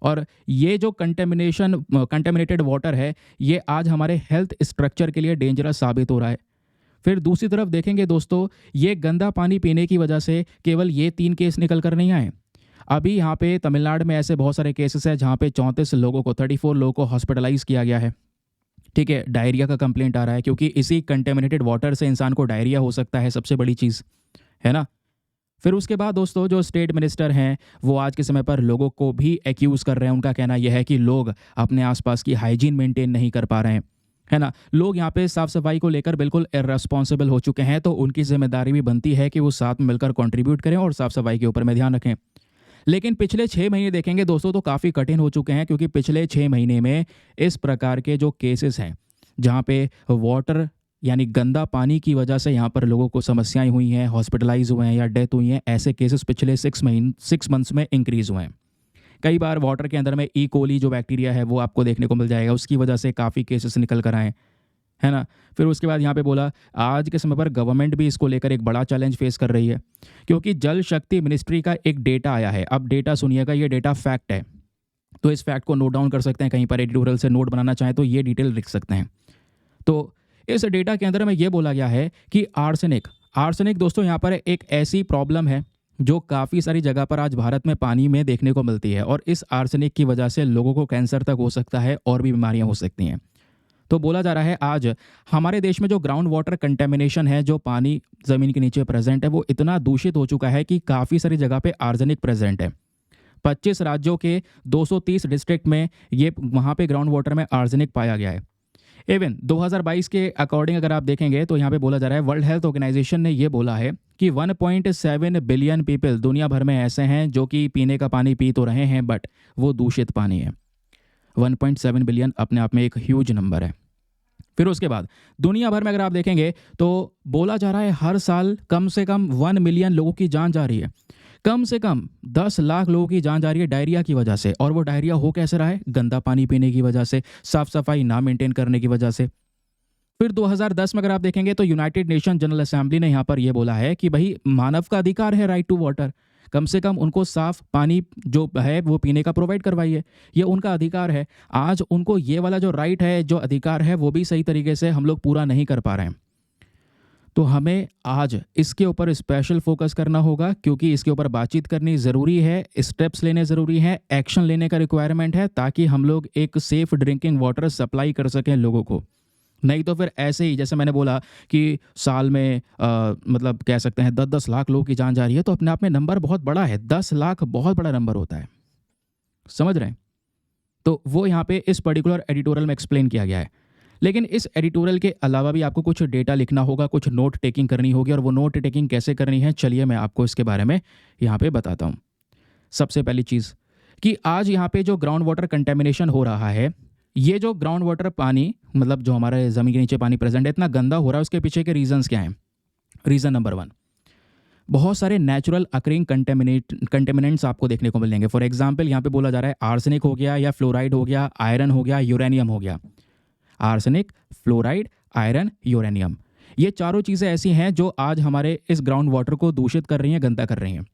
और ये जो कंटेमिनेटेड वाटर है, ये आज हमारे हेल्थ स्ट्रक्चर के लिए डेंजरस साबित हो रहा है। फिर दूसरी तरफ देखेंगे दोस्तों, ये गंदा पानी पीने की वजह से केवल ये 3 केस निकल कर नहीं आए। अभी यहाँ पे तमिलनाडु में ऐसे बहुत सारे केसेस हैं जहाँ पे 34 लोगों को 34 लोगों को हॉस्पिटलाइज किया गया है, ठीक है। डायरिया का कंप्लेंट आ रहा है, क्योंकि इसी कंटेमिनेटेड वाटर से इंसान को डायरिया हो सकता है, सबसे बड़ी चीज़ है ना। फिर उसके बाद दोस्तों जो स्टेट मिनिस्टर हैं वो आज के समय पर लोगों को भी एक्यूज़ कर रहे हैं। उनका कहना यह है कि लोग अपने आसपास की हाइजीन मेंटेन नहीं कर पा रहे हैं, है ना। लोग यहाँ पे साफ़ सफाई को लेकर बिल्कुल इर्रेस्पॉन्सिबल हो चुके हैं, तो उनकी जिम्मेदारी भी बनती है कि वो साथ में मिलकर कंट्रीब्यूट करें और साफ़ सफाई के ऊपर में ध्यान रखें। लेकिन पिछले 6 महीने देखेंगे दोस्तों तो काफ़ी कठिन हो चुके हैं, क्योंकि पिछले 6 महीने में इस प्रकार के जो केसेस हैं जहाँ पे वाटर यानी गंदा पानी की वजह से यहाँ पर लोगों को समस्याएं हुई हैं, हॉस्पिटलाइज हुए हैं या डेथ हुई हैं, ऐसे केसेस पिछले 6 मंथ्स में इंक्रीज़ हुए हैं। कई बार वाटर के अंदर में ई कोली जो बैक्टीरिया है वो आपको देखने को मिल जाएगा, उसकी वजह से काफ़ी केसेस निकल कर आए, है ना। फिर उसके बाद यहाँ पे बोला आज के समय पर गवर्नमेंट भी इसको लेकर एक बड़ा चैलेंज फेस कर रही है, क्योंकि जल शक्ति मिनिस्ट्री का एक डेटा आया है। अब डेटा सुनिएगा, ये डेटा फैक्ट है, तो इस फैक्ट को नोट डाउन कर सकते हैं, कहीं पर एडिटोरियल से नोट बनाना चाहें तो ये डिटेल लिख सकते हैं। तो इस डेटा के अंदर में ये बोला गया है कि आर्सेनिक दोस्तों यहाँ पर एक ऐसी प्रॉब्लम है जो काफ़ी सारी जगह पर आज भारत में पानी में देखने को मिलती है, और इस आर्सेनिक की वजह से लोगों को कैंसर तक हो सकता है और भी बीमारियां हो सकती हैं। तो बोला जा रहा है आज हमारे देश में जो ग्राउंड वाटर कंटेमिनेशन है, जो पानी ज़मीन के नीचे प्रेजेंट है, वो इतना दूषित हो चुका है कि काफ़ी सारी जगह पे आर्सेनिक प्रेजेंट है। 25 राज्यों के 230 डिस्ट्रिक्ट में ये वहाँ पे ग्राउंड वाटर में आर्सेनिक पाया गया है। इवन 2022 के अकॉर्डिंग अगर आप देखेंगे तो यहाँ पे बोला जा रहा है, वर्ल्ड हेल्थ ऑर्गेनाइजेशन ने ये बोला है कि 1.7 बिलियन पीपल दुनिया भर में ऐसे हैं जो कि पीने का पानी पी तो रहे हैं, बट वो दूषित पानी है। 1.7 बिलियन अपने आप में एक ह्यूज नंबर है। फिर उसके बाद दुनिया भर में अगर आप देखेंगे तो बोला जा रहा है हर साल कम से कम 1 मिलियन लोगों की जान जा रही है, कम से कम 10 लाख लोगों की जान जा रही है डायरिया की वजह से। और वो डायरिया हो कैसे रहा है, गंदा पानी पीने की वजह से, साफ सफाई ना मेंटेन करने की वजह से। फिर 2010 में अगर आप देखेंगे तो यूनाइटेड नेशन जनरल असेंबली ने यहाँ पर यह बोला है कि भाई मानव का अधिकार है राइट टू वाटर, कम से कम उनको साफ पानी जो है वो पीने का प्रोवाइड करवाइए, ये उनका अधिकार है। आज उनको ये वाला जो राइट है, जो अधिकार है, वो भी सही तरीके से हम लोग पूरा नहीं कर पा रहे हैं। तो हमें आज इसके ऊपर स्पेशल फोकस करना होगा, क्योंकि इसके ऊपर बातचीत करनी ज़रूरी है, स्टेप्स लेने ज़रूरी हैं, एक्शन लेने का रिक्वायरमेंट है, ताकि हम लोग एक सेफ़ ड्रिंकिंग वाटर सप्लाई कर सकें लोगों को। नहीं तो फिर ऐसे ही जैसे मैंने बोला कि साल में मतलब कह सकते हैं 10-10 लाख लोगों की जान जा रही है, तो अपने आप में नंबर बहुत बड़ा है। 10 लाख बहुत बड़ा नंबर होता है, समझ रहे हैं। तो वो यहाँ पे इस पर्टिकुलर एडिटोरियल में एक्सप्लेन किया गया है। लेकिन इस एडिटोरियल के अलावा भी आपको कुछ डेटा लिखना होगा, कुछ नोट टेकिंग करनी होगी, और वो नोट टेकिंग कैसे करनी है चलिए मैं आपको इसके बारे में यहाँ पे बताता हूँ। सबसे पहली चीज़, कि आज यहाँ पे जो ग्राउंड वाटर कंटेमिनेशन हो रहा है, ये जो ग्राउंड वाटर पानी मतलब जो हमारे ज़मीन के नीचे पानी प्रेजेंट है इतना गंदा हो रहा है, उसके पीछे के रीजंस क्या हैं? रीज़न नंबर वन, बहुत सारे नेचुरल अकरिंग कंटेमिनेंट्स आपको देखने को मिलेंगे। फॉर एग्जाम्पल यहाँ पे बोला जा रहा है आर्सेनिक हो गया, या फ्लोराइड हो गया, आयरन हो गया, यूरेनियम हो गया। आर्सेनिक, फ्लोराइड, आयरन, यूरेनियम, ये चारों चीज़ें ऐसी हैं जो आज हमारे इस ग्राउंड वाटर को दूषित कर रही हैं, गंदा कर रही हैं।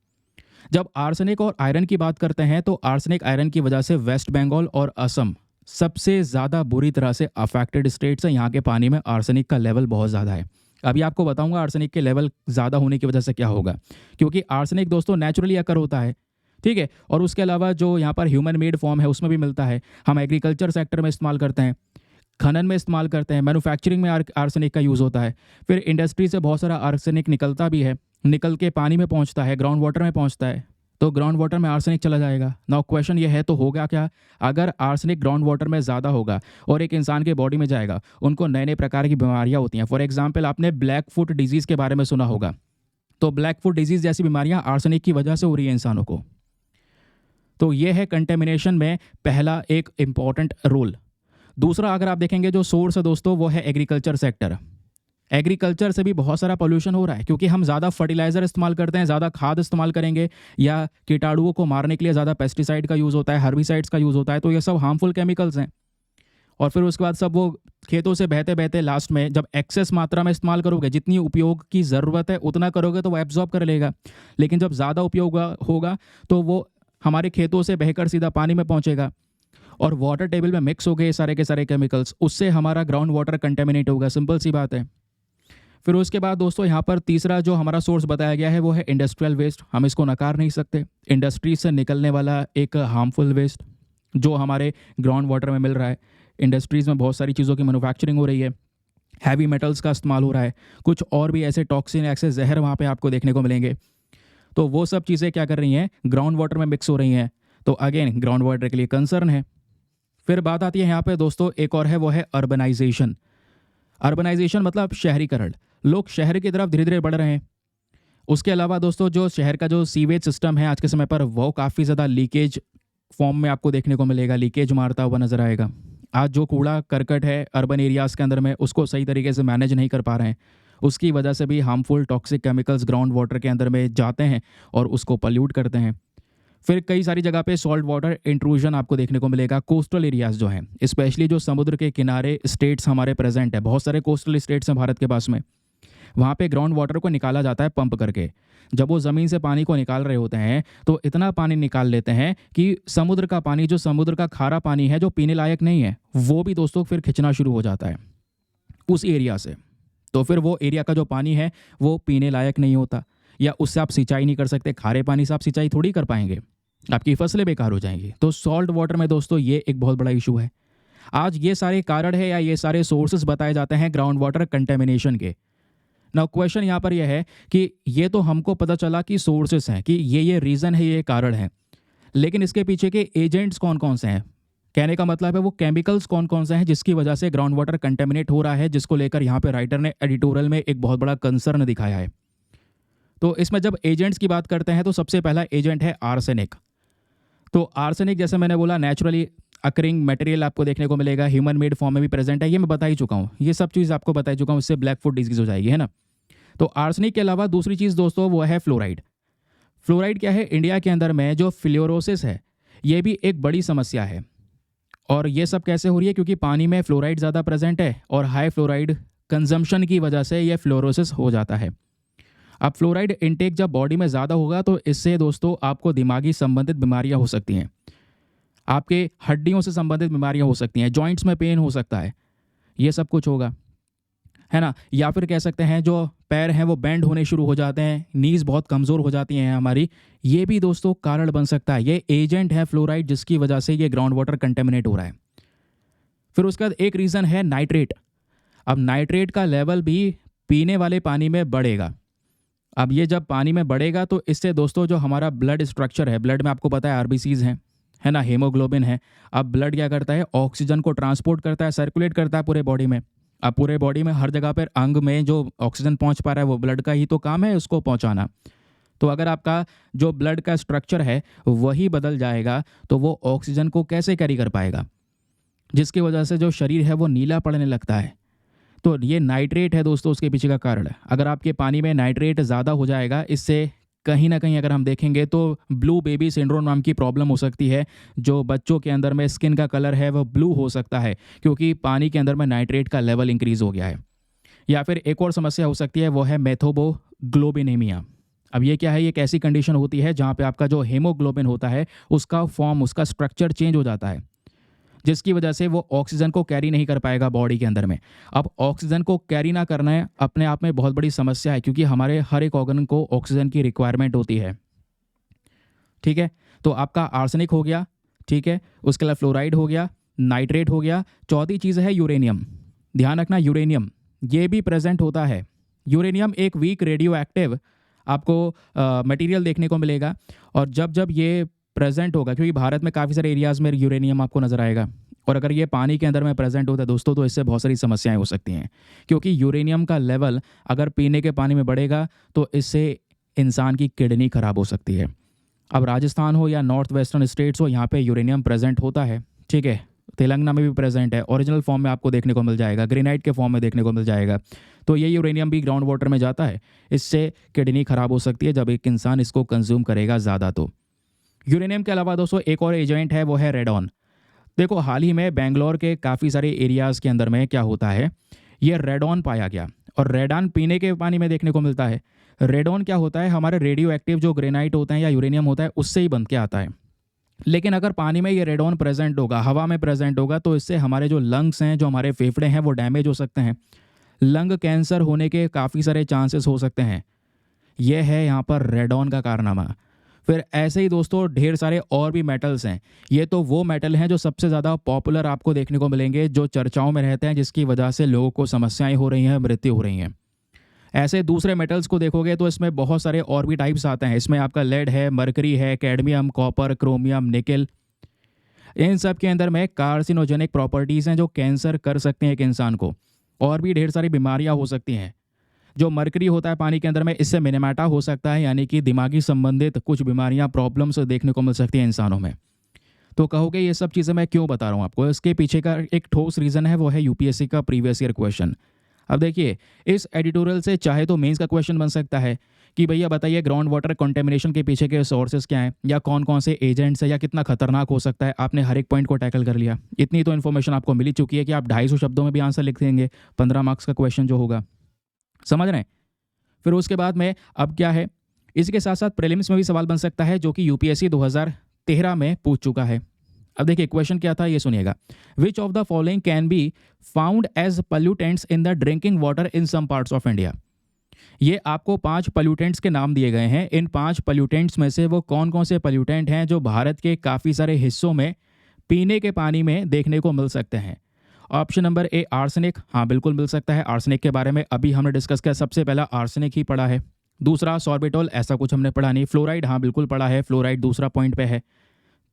जब आर्सेनिक और आयरन की बात करते हैं तो आर्सेनिक आयरन की वजह से वेस्ट बंगाल और असम सबसे ज़्यादा बुरी तरह से अफेक्टेड स्टेट्स हैं। यहाँ के पानी में आर्सेनिक का लेवल बहुत ज़्यादा है। अभी आपको बताऊंगा आर्सेनिक के लेवल ज़्यादा होने की वजह से क्या होगा, क्योंकि आर्सेनिक दोस्तों नेचुरली अकर होता है, ठीक है। और उसके अलावा जो यहाँ पर ह्यूमन मेड फॉर्म है उसमें भी मिलता है। हम एग्रीकल्चर सेक्टर में इस्तेमाल करते हैं, खनन में इस्तेमाल करते हैं, मैन्युफैक्चरिंग में आर्सेनिक का यूज़ होता है। फिर इंडस्ट्री से बहुत सारा आर्सेनिक निकलता भी है, निकल के पानी में पहुँचता है, ग्राउंड वाटर में पहुँचता है, तो ग्राउंड वाटर में आर्सेनिक चला जाएगा। नाउ क्वेश्चन ये है, तो होगा क्या अगर आर्सेनिक ग्राउंड वाटर में ज़्यादा होगा और एक इंसान के बॉडी में जाएगा? उनको नए नए प्रकार की बीमारियां होती हैं। फॉर एग्जांपल आपने ब्लैक फुट डिजीज़ के बारे में सुना होगा, तो ब्लैक फुट डिजीज़ जैसी बीमारियां आर्सेनिक की वजह से हो रही है इंसानों को। तो ये है कंटेमिनेशन में पहला एक इम्पॉर्टेंट रोल। दूसरा अगर आप देखेंगे जो सोर्स है दोस्तों, वो है एग्रीकल्चर सेक्टर। एग्रीकल्चर से भी बहुत सारा पोल्यूशन हो रहा है, क्योंकि हम ज़्यादा फर्टिलाइज़र इस्तेमाल करते हैं, ज़्यादा खाद इस्तेमाल करेंगे, या कीटाणुओं को मारने के लिए ज़्यादा पेस्टिसाइड का यूज़ होता है, हर्बिसाइड्स का यूज़ होता है, तो ये सब हार्मफुल केमिकल्स हैं। और फिर उसके बाद सब वो खेतों से बहते बहते लास्ट में जब एक्सेस मात्रा में इस्तेमाल करोगे, जितनी उपयोग की ज़रूरत है उतना करोगे तो वो एब्जॉर्ब कर लेगा। लेकिन जब ज़्यादा उपयोग होगा तो वो हमारे खेतों से बहकर सीधा पानी में पहुँचेगा और वाटर टेबल में मिक्स हो गए सारे के सारे केमिकल्स, उससे हमारा ग्राउंड वाटर कंटेमिनेट होगा। सिंपल सी बात है। फिर उसके बाद दोस्तों यहाँ पर तीसरा जो हमारा सोर्स बताया गया है वो है इंडस्ट्रियल वेस्ट। हम इसको नकार नहीं सकते। इंडस्ट्री से निकलने वाला एक हार्मफुल वेस्ट जो हमारे ग्राउंड वाटर में मिल रहा है। इंडस्ट्रीज़ में बहुत सारी चीज़ों की मैन्युफैक्चरिंग हो रही है, हैवी मेटल्स का इस्तेमाल हो रहा है, कुछ और भी ऐसे टॉक्सिन, ऐसे जहर वहाँ पे आपको देखने को मिलेंगे। तो वो सब चीज़ें क्या कर रही हैं, ग्राउंड वाटर में मिक्स हो रही हैं। तो अगेन ग्राउंड वाटर के लिए कंसर्न है। फिर बात आती है यहाँ पे दोस्तों एक और है, वो है अर्बनाइजेशन। अर्बनाइजेशन मतलब शहरीकरण। लोग शहर की तरफ धीरे धीरे बढ़ रहे हैं। उसके अलावा दोस्तों जो शहर का जो सीवेज सिस्टम है आज के समय पर, वो काफ़ी ज़्यादा लीकेज फॉर्म में आपको देखने को मिलेगा, लीकेज मारता हुआ नजर आएगा। आज जो कूड़ा करकट है अर्बन एरियाज़ के अंदर में, उसको सही तरीके से मैनेज नहीं कर पा रहे हैं। उसकी वजह से भी harmful toxic chemicals ground water के अंदर में जाते हैं और उसको पल्यूट करते हैं। फिर कई सारी जगह पे सॉल्ट वाटर इंट्रूजन आपको देखने को मिलेगा। कोस्टल एरियाज़ जो हैं, स्पेशली जो समुद्र के किनारे स्टेट्स हमारे प्रेजेंट है, बहुत सारे कोस्टल स्टेट्स हैं भारत के पास में, वहाँ पे ग्राउंड वाटर को निकाला जाता है पंप करके। जब वो ज़मीन से पानी को निकाल रहे होते हैं तो इतना पानी निकाल लेते हैं कि समुद्र का पानी, जो समुद्र का खारा पानी है जो पीने लायक नहीं है, वो भी दोस्तों फिर खिंचना शुरू हो जाता है उस एरिया से। तो फिर वो एरिया का जो पानी है वो पीने लायक नहीं होता, या उससे आप सिंचाई नहीं कर सकते। खारे पानी से आप सिंचाई थोड़ी कर पाएंगे, आपकी फसलें बेकार हो जाएंगी। तो सॉल्ट वाटर में दोस्तों ये एक बहुत बड़ा इशू है। आज ये सारे कारण है या ये सारे सोर्सेज बताए जाते हैं ग्राउंड वाटर कंटेमिनेशन के। नाउ क्वेश्चन यहाँ पर यह है कि ये तो हमको पता चला कि सोर्सेस हैं, कि ये रीज़न है, ये कारण है, लेकिन इसके पीछे के एजेंट्स कौन कौन से हैं? कहने का मतलब है वो केमिकल्स कौन कौन से हैं जिसकी वजह से ग्राउंड वाटर कंटेमिनेट हो रहा है, जिसको लेकर यहाँ पे राइटर ने एडिटोरियल में एक बहुत बड़ा कंसर्न दिखाया है। तो इसमें जब एजेंट्स की बात करते हैं तो सबसे पहला एजेंट है आर्सेनिक। तो आर्सेनिक जैसे मैंने बोला नेचुरली अकरिंग मटेरियल आपको देखने को मिलेगा, ह्यूमन मेड फॉर्म में भी प्रेजेंट है, ये मैं बता ही चुका हूँ, ये सब चीज़ आपको बता ही चुका हूँ। इससे ब्लैक फुट डिजीज़ हो जाएगी, है ना। तो आर्सेनिक के अलावा दूसरी चीज़ दोस्तों वो है फ्लोराइड। फ्लोराइड क्या है, इंडिया के अंदर में जो फ्लोरोसिस है ये भी एक बड़ी समस्या है। और ये सब कैसे हो रही है, क्योंकि पानी में फ्लोराइड ज़्यादा प्रेजेंट है और हाई फ्लोराइड कंजम्पशन की वजह से ये फ्लोरोसिस हो जाता है। अब फ्लोराइड इनटेक जब बॉडी में ज़्यादा होगा तो इससे दोस्तों आपको दिमागी संबंधित बीमारियां हो सकती हैं, आपके हड्डियों से संबंधित बीमारियां हो सकती हैं, जॉइंट्स में पेन हो सकता है, ये सब कुछ होगा, है ना। या फिर कह सकते हैं जो पैर हैं वो बेंड होने शुरू हो जाते हैं, नीज़ बहुत कमज़ोर हो जाती हैं हमारी, ये भी दोस्तों कारण बन सकता है। ये एजेंट है फ्लोराइड जिसकी वजह से ये ग्राउंड वाटर कंटेमिनेट हो रहा है। फिर उसका एक रीज़न है नाइट्रेट। अब नाइट्रेट का लेवल भी पीने वाले पानी में बढ़ेगा। अब ये जब पानी में बढ़ेगा तो इससे दोस्तों जो हमारा ब्लड स्ट्रक्चर है, ब्लड में आपको पता है आरबीसीज हैं, है ना, हीमोग्लोबिन है। अब ब्लड क्या करता है, ऑक्सीजन को ट्रांसपोर्ट करता है, सर्कुलेट करता है पूरे बॉडी में। अब पूरे बॉडी में हर जगह पर अंग में जो ऑक्सीजन पहुंच पा रहा है वो ब्लड का ही तो काम है उसको पहुंचाना। तो अगर आपका जो ब्लड का स्ट्रक्चर है वही बदल जाएगा तो वो ऑक्सीजन को कैसे कैरी कर पाएगा, जिसकी वजह से जो शरीर है वो नीला पड़ने लगता है। तो ये नाइट्रेट है दोस्तों, उसके पीछे का कारण। अगर आपके पानी में नाइट्रेट ज़्यादा हो जाएगा, इससे कहीं ना कहीं अगर हम देखेंगे तो ब्लू बेबी सिंड्रोम नाम की प्रॉब्लम हो सकती है। जो बच्चों के अंदर में स्किन का कलर है वह ब्लू हो सकता है क्योंकि पानी के अंदर में नाइट्रेट का लेवल इंक्रीज हो गया है। या फिर एक और समस्या हो सकती है, वो है मेथोबोग्लोबिनेमिया। अब ये क्या है? ये एक ऐसी कंडीशन होती है जहाँ पे आपका जो हेमोग्लोबिन होता है उसका फॉर्म, उसका स्ट्रक्चर चेंज हो जाता है, जिसकी वजह से वो ऑक्सीजन को कैरी नहीं कर पाएगा बॉडी के अंदर में। अब ऑक्सीजन को कैरी ना करना है अपने आप में बहुत बड़ी समस्या है, क्योंकि हमारे हर एक ऑर्गन को ऑक्सीजन की रिक्वायरमेंट होती है। ठीक है, तो आपका आर्सेनिक हो गया, ठीक है, उसके अलावा फ्लोराइड हो गया, नाइट्रेट हो गया, चौथी चीज़ है यूरेनियम। ध्यान रखना, यूरेनियम ये भी प्रेजेंट होता है। यूरेनियम एक वीक रेडियो एक्टिव आपको मटेरियल देखने को मिलेगा, और जब जब ये प्रेजेंट होगा, क्योंकि भारत में काफ़ी सारे एरियाज़ में यूरेनियम आपको नज़र आएगा, और अगर ये पानी के अंदर में प्रेजेंट होता है दोस्तों तो इससे बहुत सारी समस्याएं हो सकती हैं। क्योंकि यूरेनियम का लेवल अगर पीने के पानी में बढ़ेगा तो इससे इंसान की किडनी खराब हो सकती है। अब राजस्थान हो या नॉर्थ वेस्टर्न स्टेट्स हो, यहाँ पे यूरेनियम प्रेजेंट होता है, ठीक है। तेलंगाना में भी प्रेजेंट है, ओरिजिनल फॉर्म में आपको देखने को मिल जाएगा, ग्रेनाइट के फॉर्म में देखने को मिल जाएगा। तो ये यूरेनियम भी ग्राउंड वाटर में जाता है, इससे किडनी खराब हो सकती है जब एक इंसान इसको कंज्यूम करेगा ज़्यादा। तो यूरेनियम के अलावा दोस्तों एक और एजेंट है, वो है रेडॉन। देखो, हाल ही में बेंगलोर के काफ़ी सारे एरियाज़ के अंदर में क्या होता है, ये रेडॉन पाया गया, और रेडॉन पीने के पानी में देखने को मिलता है। रेडॉन क्या होता है, हमारे रेडियो एक्टिव जो ग्रेनाइट होता है या यूरेनियम होता है उससे ही बन के आता है। लेकिन अगर पानी में ये रेडॉन प्रेजेंट होगा, हवा में प्रेजेंट होगा, तो इससे हमारे जो लंग्स हैं, जो हमारे फेफड़े हैं, वो डैमेज हो सकते हैं। लंग कैंसर होने के काफ़ी सारे चांसेस हो सकते हैं। यह है यहाँ पर रेडॉन का कारनामा। फिर ऐसे ही दोस्तों ढेर सारे और भी मेटल्स हैं। ये तो वो मेटल हैं जो सबसे ज़्यादा पॉपुलर आपको देखने को मिलेंगे, जो चर्चाओं में रहते हैं, जिसकी वजह से लोगों को समस्याएं हो रही हैं, मृत्यु हो रही हैं। ऐसे दूसरे मेटल्स को देखोगे तो इसमें बहुत सारे और भी टाइप्स आते हैं। इसमें आपका लेड है, मरकरी है, कैडमियम, कॉपर, क्रोमियम, निकल। इन सब के अंदर में कार्सिनोजेनिक प्रॉपर्टीज़ हैं जो कैंसर कर सकते हैं एक इंसान को, और भी ढेर सारी बीमारियां हो सकती हैं। जो मरकरी होता है पानी के अंदर में, इससे मिनेमाटा हो सकता है, यानी कि दिमागी संबंधित कुछ बीमारियां, प्रॉब्लम्स देखने को मिल सकती हैं इंसानों में। तो कहोगे ये सब चीज़ें मैं क्यों बता रहा हूँ आपको? इसके पीछे का एक ठोस रीज़न है, वो है यूपीएससी का प्रीवियस ईयर क्वेश्चन। अब देखिए, इस एडिटोरियल से चाहे तो मेंस का क्वेश्चन बन सकता है कि भैया बताइए ग्राउंड वाटर कंटेमिनेशन के पीछे के सोर्सेज क्या हैं, या कौन कौन से एजेंट्स हैं, या कितना खतरनाक हो सकता है। आपने हर एक पॉइंट को टैकल कर लिया। इतनी तो इन्फॉर्मेशन आपको मिल ही चुकी है कि आप 250 शब्दों में भी आंसर लिख देंगे 15 मार्क्स का क्वेश्चन जो होगा। समझ रहे हैं? फिर उसके बाद में अब क्या है, इसके साथ साथ प्रीलिम्स में भी सवाल बन सकता है, जो कि यूपीएससी 2013 में पूछ चुका है। अब देखिए क्वेश्चन क्या था, ये सुनिएगा। Which of the following can be found as pollutants in the drinking water in some parts of India. ये आपको 5 पॉल्यूटेंट्स के नाम दिए गए हैं। इन 5 पॉल्यूटेंट्स में से वो कौन कौन से पॉल्यूटेंट हैं जो भारत के काफ़ी सारे हिस्सों में पीने के पानी में देखने को मिल सकते हैं। Option number A, arsenic. हाँ बिल्कुल मिल सकता है। आर्सेनिक के बारे में अभी हमने डिस्कस किया, सबसे पहला आर्सेनिक ही पढ़ा है। दूसरा सॉर्बिटॉल, ऐसा कुछ हमने पढ़ा नहीं। फ्लोराइड, हाँ बिल्कुल पढ़ा है, फ्लोराइड दूसरा पॉइंट पे है।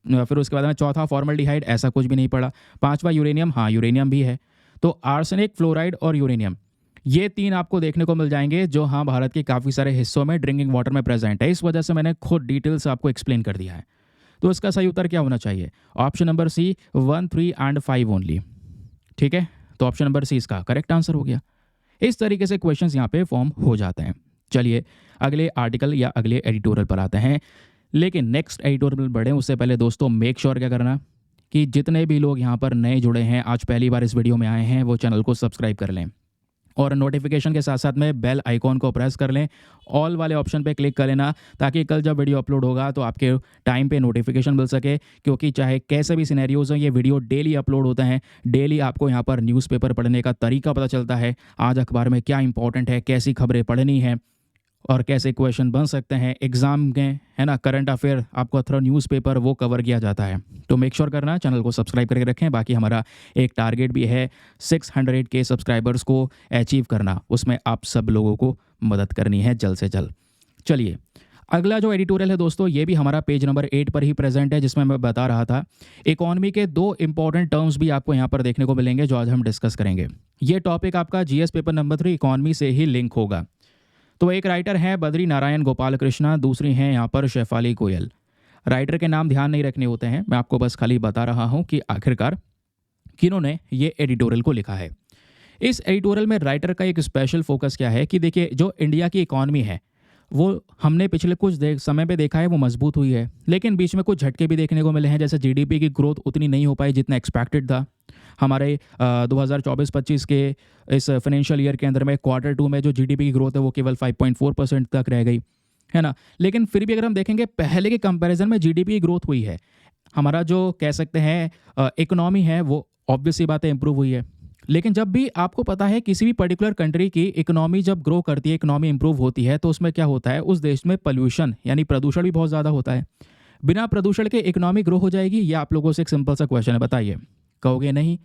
फिर उसके बाद में चौथा फॉर्मल्डिहाइड, ऐसा कुछ भी नहीं पढ़ा। पांचवा यूरेनियम, हाँ यूरेनियम भी है। तो आर्सेनिक, फ्लोराइड और यूरेनियम, ये 3 आपको देखने को मिल जाएंगे जो हाँ भारत के काफ़ी सारे हिस्सों में ड्रिंकिंग वाटर में प्रेजेंट है। इस वजह से मैंने खुद डिटेल्स आपको एक्सप्लेन कर दिया है। तो इसका सही उत्तर क्या होना चाहिए? Option number C, 1, 3 and 5 only. ठीक है, तो ऑप्शन नंबर सी इसका करेक्ट आंसर हो गया। इस तरीके से क्वेश्चंस यहाँ पे फॉर्म हो जाते हैं। चलिए अगले आर्टिकल या अगले एडिटोरियल पर आते हैं। लेकिन नेक्स्ट एडिटोरियल बढ़े उससे पहले दोस्तों मेक श्योर क्या करना कि जितने भी लोग यहाँ पर नए जुड़े हैं, आज पहली बार इस वीडियो में आए हैं, वो चैनल को सब्सक्राइब कर लें, और नोटिफिकेशन के साथ साथ में बेल आइकॉन को प्रेस कर लें। ऑल वाले ऑप्शन पे क्लिक कर लेना, ताकि कल जब वीडियो अपलोड होगा तो आपके टाइम पे नोटिफिकेशन मिल सके। क्योंकि चाहे कैसे भी सिनेरियोज हो, ये वीडियो डेली अपलोड होते हैं। डेली आपको यहाँ पर न्यूज़पेपर पढ़ने का तरीका पता चलता है, आज अखबार में क्या इंपॉर्टेंट है, कैसी खबरें पढ़नी है, और कैसे क्वेश्चन बन सकते हैं एग्जाम के, है ना। करंट अफेयर आपको थ्रू न्यूज़पेपर वो कवर किया जाता है। तो मेक श्योर करना चैनल को सब्सक्राइब करके रखें। बाकी हमारा एक टारगेट भी है 600 के सब्सक्राइबर्स को अचीव करना, उसमें आप सब लोगों को मदद करनी है जल्द से जल्द। चलिए अगला जो एडिटोरियल है दोस्तों, ये भी हमारा पेज नंबर 8 पर ही प्रेजेंट है, जिसमें मैं बता रहा था इकोनॉमी के 2 इंपॉर्टेंट टर्म्स भी आपको यहाँ पर देखने को मिलेंगे जो आज हम डिस्कस करेंगे। ये टॉपिक आपका जीएस पेपर नंबर 3 इकोनॉमी से ही लिंक होगा। तो एक राइटर हैं बद्री नारायण गोपाल कृष्णा, दूसरी हैं यहाँ पर शेफाली गोयल। राइटर के नाम ध्यान नहीं रखने होते हैं, मैं आपको बस खाली बता रहा हूँ कि आखिरकार किन्होंने ये एडिटोरियल को लिखा है। इस एडिटोरियल में राइटर का एक स्पेशल फोकस क्या है कि देखिए, जो इंडिया की इकॉनमी है वो हमने पिछले कुछ समय पे देखा है वो मजबूत हुई है, लेकिन बीच में कुछ झटके भी देखने को मिले हैं। जैसे जीडीपी की ग्रोथ उतनी नहीं हो पाई जितना एक्सपेक्टेड था। हमारे 2024-25 के इस फाइनेंशियल ईयर के अंदर में Q2 में जो जीडीपी की ग्रोथ है वो केवल 5.4% तक रह गई है ना। लेकिन फिर भी अगर हम देखेंगे पहले के कंपैरिजन में जीडीपी की ग्रोथ हुई है। हमारा जो कह सकते हैं इकोनॉमी है वो ऑब्वियस सी बात है इंप्रूव हुई है। लेकिन जब भी आपको पता है किसी भी पर्टिकुलर कंट्री की इकोनॉमी जब ग्रो करती है, इकोनॉमी इंप्रूव होती है, तो उसमें क्या होता है, उस देश में पॉल्यूशन यानी प्रदूषण भी बहुत ज़्यादा होता है। बिना प्रदूषण के इकोनॉमी ग्रो हो जाएगी? ये आप लोगों से एक सिंपल सा क्वेश्चन है, बताइए। कहोगे नहीं।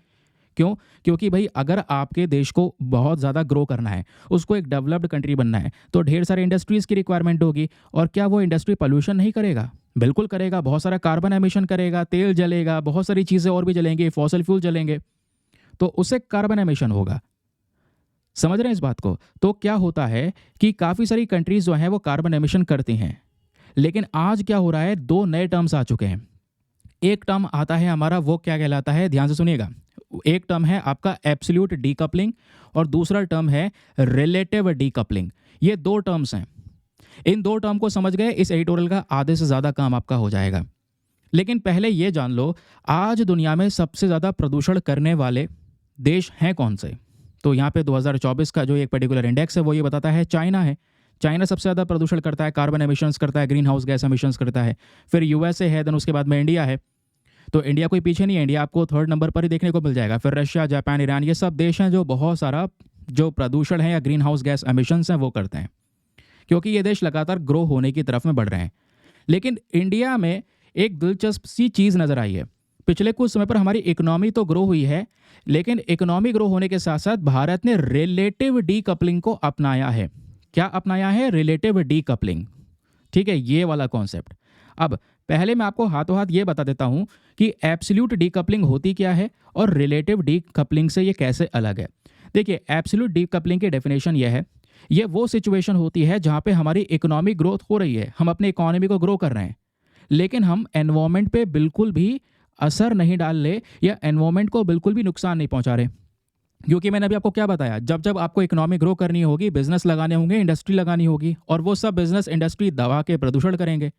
क्यों? क्योंकि भाई अगर आपके देश को बहुत ज़्यादा ग्रो करना है, उसको एक डेवलप्ड कंट्री बनना है, तो ढेर सारे इंडस्ट्रीज़ की रिक्वायरमेंट होगी। और क्या वो इंडस्ट्री पॉल्यूशन नहीं करेगा? बिल्कुल करेगा। बहुत सारा कार्बन एमिशन करेगा, तेल जलेगा, बहुत सारी चीज़ें और भी जलेंगी, फॉसिल फ्यूल जलेंगे, तो उससे कार्बन एमिशन होगा। समझ रहे हैं इस बात को? तो क्या होता है कि काफ़ी सारी कंट्रीज़ जो हैं वो कार्बन एमिशन करती हैं। लेकिन आज क्या हो रहा है, दो नए टर्म्स आ चुके हैं। एक टर्म आता है हमारा, वो क्या कहलाता है, ध्यान से सुनिएगा। एक टर्म है आपका एब्सोल्यूट डीकपलिंग और दूसरा टर्म है रिलेटिव डीकपलिंग। ये दो टर्म्स हैं। इन दो टर्म को समझ गए, इस एडिटोरियल का आधे से ज़्यादा काम आपका हो जाएगा। लेकिन पहले ये जान लो, आज दुनिया में सबसे ज़्यादा प्रदूषण करने वाले देश हैं कौन से? तो यहाँ पे 2024 का जो एक पर्टिकुलर इंडेक्स है वो ये बताता है चाइना है। चाइना सबसे ज़्यादा प्रदूषण करता है, कार्बन एमिशंस करता है, ग्रीन हाउस गैस एमिशंस करता है। फिर यूएसए है, देन उसके बाद में इंडिया है। तो इंडिया कोई पीछे नहीं है, इंडिया आपको थर्ड नंबर पर ही देखने को मिल जाएगा। फिर रशिया, जापान, ईरान, ये सब देश हैं जो बहुत सारा जो प्रदूषण है या ग्रीन हाउस गैस एमिशंस हैं वो करते हैं, क्योंकि ये देश लगातार ग्रो होने की तरफ में बढ़ रहे हैं। लेकिन इंडिया में एक दिलचस्प सी चीज़ नज़र आई है। पिछले कुछ समय पर हमारी इकोनॉमी तो ग्रो हुई है, लेकिन इकोनॉमी ग्रो होने के साथ साथ भारत ने रिलेटिव डीकपलिंग को अपनाया है। क्या अपनाया है? Relative decoupling. ठीक है, ये वाला कॉन्सेप्ट। अब पहले मैं आपको हाथों हाथ ये बता देता हूं कि एब्सोल्यूट डीकपलिंग होती क्या है और रिलेटिव डीकपलिंग से ये कैसे अलग है। देखिए, एब्सोल्यूट डीकपलिंग की डेफिनेशन ये है, ये वो सिचुएशन होती है जहां पे हमारी इकोनॉमिक ग्रोथ हो रही है, हम अपनी इकोनॉमी को ग्रो कर रहे हैं, लेकिन हम एनवायरमेंट पे बिल्कुल भी असर नहीं डाल रहे या एनवायरमेंट को बिल्कुल भी नुकसान नहीं पहुंचा रहे। क्योंकि मैंने अभी आपको क्या बताया, जब जब आपको इकोनॉमी ग्रो करनी होगी, बिजनेस लगाने होंगे, इंडस्ट्री लगानी होगी, और वो सब बिजनेस इंडस्ट्री दबा के प्रदूषण करेंगे।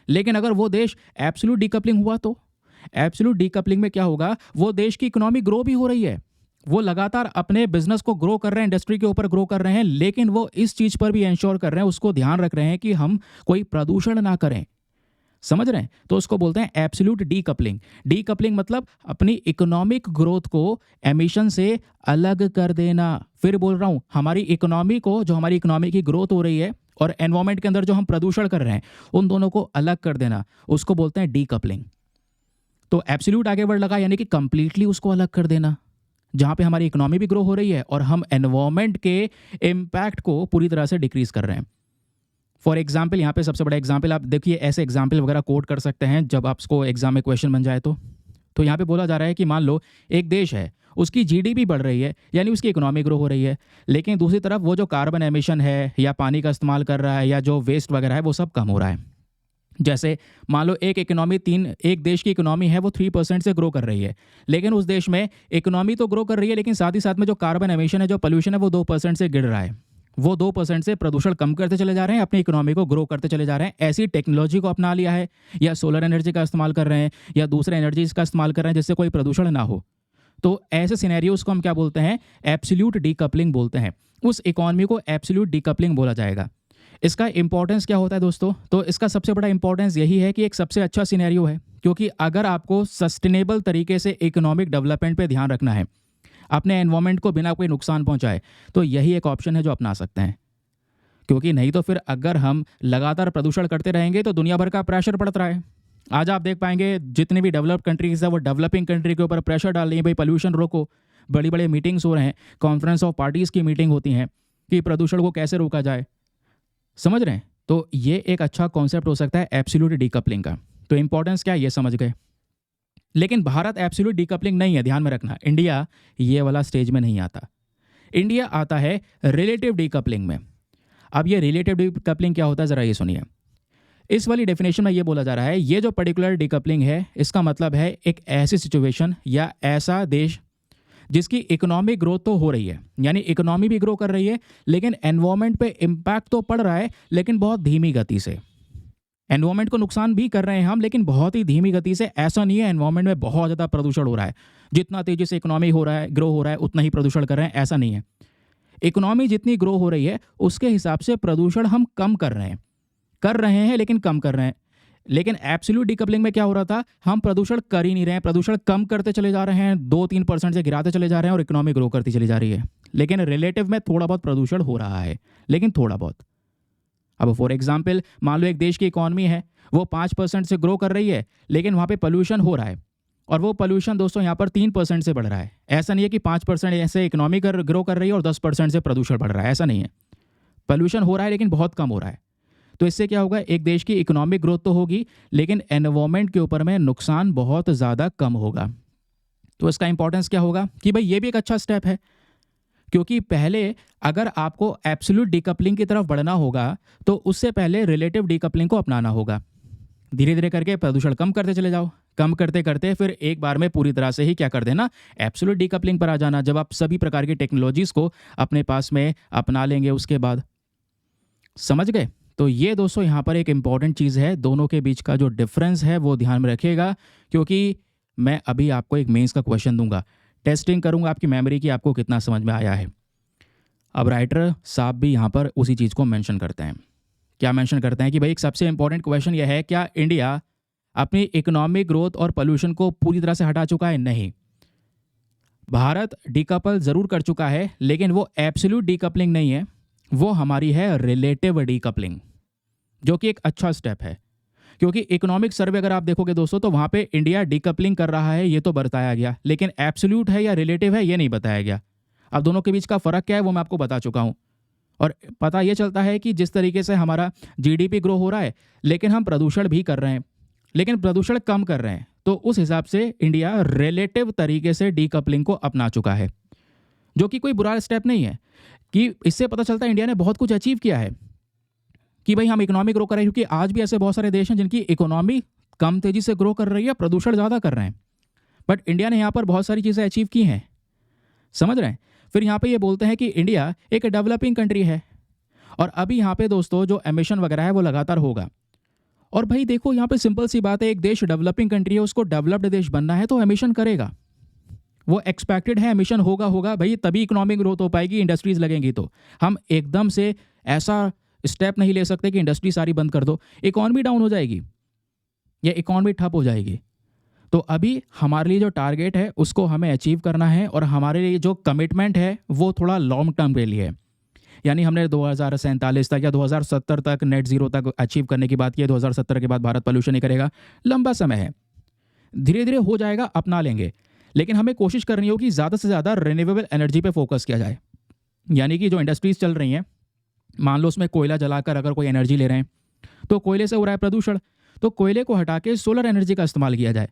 लेकिन अगर वो देश एब्सोल्यूट डीकपलिंग हुआ तो एब्सोल्यूट डीकपलिंग में क्या होगा, वो देश की इकोनॉमी ग्रो भी हो रही है, वो लगातार अपने बिजनेस को ग्रो कर रहे हैं, इंडस्ट्री के ऊपर ग्रो कर रहे हैं, लेकिन वो इस चीज़ पर भी इंश्योर कर रहे हैं, उसको ध्यान रख रहे हैं कि हम कोई प्रदूषण ना करें। समझ रहे हैं? तो उसको बोलते हैं एब्सोल्यूट डीकपलिंग। डीकपलिंग मतलब अपनी इकोनॉमिक ग्रोथ को एमिशन से अलग कर देना। फिर बोल रहा हूं, हमारी इकोनॉमी को, जो हमारी इकोनॉमी की ग्रोथ हो रही है और एनवायरमेंट के अंदर जो हम प्रदूषण कर रहे हैं, उन दोनों को अलग कर देना, उसको बोलते हैं डीकपलिंग। तो एब्सोल्यूट आगे वर्ड लगा, यानी कि कंप्लीटली उसको अलग कर देना, जहां पे हमारी इकोनॉमी भी ग्रो हो रही है और हम एनवायरमेंट के इम्पैक्ट को पूरी तरह से डिक्रीज कर रहे हैं। फॉर एग्जाम्पल, यहाँ पे सबसे बड़ा एग्जाम्पल आप देखिए, ऐसे एग्जाम्पल वगैरह कोट कर सकते हैं जब आपको एग्जाम में क्वेश्चन बन जाए। तो यहाँ पे बोला जा रहा है कि मान लो एक देश है, उसकी जीडीपी बढ़ रही है, यानी उसकी इकोनॉमी ग्रो हो रही है, लेकिन दूसरी तरफ वो जो कार्बन एमिशन है या पानी का इस्तेमाल कर रहा है या जो वेस्ट वगैरह है वो सब कम हो रहा है। जैसे मान लो एक देश की इकोनॉमी है वो 3% से ग्रो कर रही है, लेकिन उस देश में इकोनॉमी तो ग्रो कर रही है, लेकिन साथ ही साथ में जो कार्बन एमिशन है, जो पोल्यूशन है, वो 2% से गिर रहा है। वो 2% से प्रदूषण कम करते चले जा रहे हैं, अपनी इकोनॉमी को ग्रो करते चले जा रहे हैं। ऐसी टेक्नोलॉजी को अपना लिया है, या सोलर एनर्जी का इस्तेमाल कर रहे हैं, या दूसरे एनर्जीज का इस्तेमाल कर रहे हैं जिससे कोई प्रदूषण ना हो। तो ऐसे सिनेरियोज को हम क्या बोलते हैं? एब्सोल्यूट डीकपलिंग बोलते हैं। उस इकोनॉमी को एब्सोल्यूट डीकपलिंग बोला जाएगा। इसका इंपॉर्टेंस क्या होता है दोस्तों? तो इसका सबसे बड़ा इंपॉर्टेंस यही है कि एक सबसे अच्छा सिनेरियो है, क्योंकि अगर आपको सस्टेनेबल तरीके से इकोनॉमिक डेवलपमेंट पे ध्यान रखना है, अपने एनवायरमेंट को बिना कोई नुकसान पहुंचाए, तो यही एक ऑप्शन है जो अपना सकते हैं। क्योंकि नहीं तो फिर अगर हम लगातार प्रदूषण करते रहेंगे तो दुनिया भर का प्रेशर पड़ता रहा है। आज आप देख पाएंगे जितनी भी डेवलप्ड कंट्रीज है वो डेवलपिंग कंट्री के ऊपर प्रेशर डाल रही है, भाई पोल्यूशन रोको। बड़ी बड़ी मीटिंग्स हो रहे हैं, कॉन्फ्रेंस ऑफ पार्टीज़ की मीटिंग होती हैं कि प्रदूषण को कैसे रोका जाए। समझ रहे हैं? तो ये एक अच्छा कॉन्सेप्ट हो सकता है एब्सोल्यूट डीकपलिंग का। तो इंपॉर्टेंस क्या है ये समझ गए। लेकिन भारत एब्सोल्यूट डीकपलिंग नहीं है, ध्यान में रखना। इंडिया ये वाला स्टेज में नहीं आता, इंडिया आता है रिलेटिव डीकपलिंग में। अब ये रिलेटिव डीकपलिंग क्या होता है, ज़रा ये सुनिए। इस वाली डेफिनेशन में ये बोला जा रहा है, ये जो पर्टिकुलर डीकपलिंग है इसका मतलब है एक ऐसी सिचुएशन या ऐसा देश जिसकी इकोनॉमिक ग्रोथ तो हो रही है, यानी इकोनॉमी भी ग्रो कर रही है, लेकिन एनवायरनमेंट पे इम्पैक्ट तो पड़ रहा है लेकिन बहुत धीमी गति से। एनवायरनमेंट को नुकसान भी कर रहे हैं हम, लेकिन बहुत ही धीमी गति से। ऐसा नहीं है एनवायरनमेंट में बहुत ज़्यादा प्रदूषण हो रहा है, जितना तेज़ी से इकोनॉमी हो रहा है, ग्रो हो रहा है, उतना ही प्रदूषण कर रहे हैं, ऐसा नहीं है। इकोनॉमी जितनी ग्रो हो रही है उसके हिसाब से प्रदूषण हम कम कर रहे हैं लेकिन कम कर रहे हैं। लेकिन एब्सोल्यूट डीकपलिंग में क्या हो रहा था, हम प्रदूषण कर ही नहीं रहे हैं, प्रदूषण कम करते चले जा रहे हैं, 2-3% से गिराते चले जा रहे हैं और इकोनॉमी ग्रो करती चली जा रही है। लेकिन रिलेटिव में थोड़ा बहुत प्रदूषण हो रहा है, लेकिन थोड़ा बहुत। अब फॉर एग्जाम्पल मान लो एक देश की इकोनॉमी है, वो 5% से ग्रो कर रही है, लेकिन वहाँ पे पोल्यूशन हो रहा है, और वो पोल्यूशन दोस्तों यहाँ पर 3% से बढ़ रहा है। ऐसा नहीं है कि 5% ऐसे इकोनॉमी ग्रो कर रही है और 10% से प्रदूषण बढ़ रहा है, ऐसा नहीं है। पोल्यूशन हो रहा है लेकिन बहुत कम हो रहा है। तो इससे क्या होगा, एक देश की इकोनॉमिक ग्रोथ तो होगी लेकिन एनवायरनमेंट के ऊपर में नुकसान बहुत ज़्यादा कम होगा। तो इसका इंपॉर्टेंस क्या होगा कि भाई ये भी एक अच्छा स्टेप है, क्योंकि पहले अगर आपको एब्सोल्यूट डीकपलिंग की तरफ बढ़ना होगा तो उससे पहले रिलेटिव डीकपलिंग को अपनाना होगा। धीरे धीरे करके प्रदूषण कम करते चले जाओ, कम करते करते फिर एक बार में पूरी तरह से ही क्या कर देना, एब्सोल्यूट डीकपलिंग पर आ जाना, जब आप सभी प्रकार की टेक्नोलॉजीज़ को अपने पास में अपना लेंगे उसके बाद। समझ गए? तो ये दोस्तों यहाँ पर एक इम्पॉर्टेंट चीज़ है, दोनों के बीच का जो डिफरेंस है वो ध्यान में रखिएगा, क्योंकि मैं अभी आपको एक मेंस का क्वेश्चन दूंगा, टेस्टिंग करूंगा आपकी मेमोरी की, आपको कितना समझ में आया है। अब राइटर साहब भी यहाँ पर उसी चीज़ को मेंशन करते हैं। क्या मेंशन करते हैं कि भाई एक सबसे इंपॉर्टेंट क्वेश्चन यह है, क्या इंडिया अपनी इकोनॉमिक ग्रोथ और पोल्यूशन को पूरी तरह से हटा चुका है? नहीं, भारत डीकपल ज़रूर कर चुका है, लेकिन वो एब्सोल्यूट डीकपलिंग नहीं है, वो हमारी है रिलेटिव डीकपलिंग, जो कि एक अच्छा स्टेप है। क्योंकि इकोनॉमिक सर्वे अगर आप देखोगे दोस्तों तो वहाँ पे इंडिया डीकपलिंग कर रहा है ये तो बताया गया, लेकिन एब्सोल्यूट है या रिलेटिव है ये नहीं बताया गया। अब दोनों के बीच का फ़र्क क्या है वो मैं आपको बता चुका हूँ। और पता ये चलता है कि जिस तरीके से हमारा जीडीपी ग्रो हो रहा है लेकिन हम प्रदूषण भी कर रहे हैं, लेकिन प्रदूषण कम कर रहे हैं, तो उस हिसाब से इंडिया रिलेटिव तरीके से डीकपलिंग को अपना चुका है, जो कि कोई बुरा स्टेप नहीं है। कि इससे पता चलता है इंडिया ने बहुत कुछ अचीव किया है कि भाई हम इकोनॉमी ग्रो कर रहे हैं, क्योंकि आज भी ऐसे बहुत सारे देश हैं जिनकी इकोनॉमी कम तेज़ी से ग्रो कर रही है, प्रदूषण ज़्यादा कर रहे हैं, बट इंडिया ने यहाँ पर बहुत सारी चीज़ें अचीव की हैं। समझ रहे हैं? फिर यहाँ पे ये बोलते हैं कि इंडिया एक डेवलपिंग कंट्री है, और अभी यहाँ पे दोस्तों जो एमिशन वगैरह है वो लगातार होगा। और भाई देखो यहाँ पे सिंपल सी बात है, एक देश डेवलपिंग कंट्री है, उसको डेवलप्ड देश बनना है तो एमिशन करेगा, वो एक्सपेक्टेड है, एमिशन होगा भाई, तभी इकोनॉमिक ग्रोथ हो पाएगी, इंडस्ट्रीज लगेंगी। तो हम एकदम से ऐसा स्टेप नहीं ले सकते कि इंडस्ट्री सारी बंद कर दो, इकोनॉमी डाउन हो जाएगी या इकोनॉमी ठप हो जाएगी। तो अभी हमारे लिए जो टारगेट है उसको हमें अचीव करना है, और हमारे लिए जो कमिटमेंट है वो थोड़ा लॉन्ग टर्म के लिए है। यानी हमने 2047 तक या 2070 तक नेट जीरो तक अचीव करने की बात की है। 2070 के बाद भारत पोल्यूशन नहीं करेगा, लंबा समय है, धीरे धीरे हो जाएगा, अपना लेंगे। लेकिन हमें कोशिश करनी होगी ज़्यादा से ज़्यादा रिन्यूएबल एनर्जी पे फोकस किया जाए। यानी कि जो इंडस्ट्रीज़ चल रही हैं, मान लो उसमें कोयला जलाकर अगर कोई एनर्जी ले रहे हैं तो कोयले से हो रहा है प्रदूषण, तो कोयले को हटा के सोलर एनर्जी का इस्तेमाल किया जाए।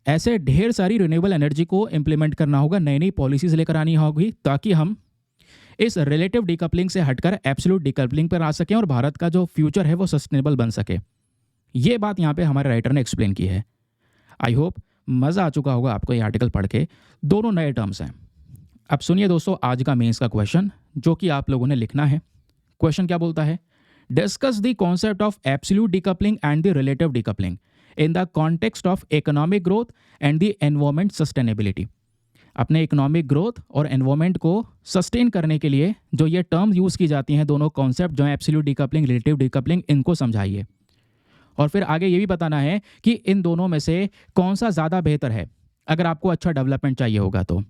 ऐसे ढेर सारी रिन्यूएबल एनर्जी को इम्प्लीमेंट करना होगा, नई नई पॉलिसीज़ लेकर आनी होगी, ताकि हम इस रिलेटिव डीकपलिंग से हटकर एब्सोल्यूट डीकपलिंग पर आ सकें और भारत का जो फ्यूचर है वो सस्टेनेबल बन सके। ये बात यहाँ पे हमारे राइटर ने एक्सप्लेन की है। आई होप मज़ा आ चुका होगा आपको ये आर्टिकल पढ़ के, दोनों नए टर्म्स हैं। अब सुनिए दोस्तों आज का मेंस का क्वेश्चन, जो कि आप लोगों ने लिखना है। क्वेश्चन क्या बोलता है, discuss the concept of absolute decoupling and the relative decoupling in the context of economic growth and the environment sustainability. अपने इकोनॉमिक ग्रोथ और एनवायरमेंट को सस्टेन करने के लिए जो ये टर्म यूज़ की जाती हैं, दोनों कॉन्सेप्ट जो है एब्सोल्यूट डीकपलिंग, रिलेटिव डीकपलिंग, इनको समझाइए। और फिर आगे ये भी बताना है कि इन दोनों में से कौन सा ज़्यादा बेहतर है, अगर आपको अच्छा डेवलपमेंट चाहिए होगा तो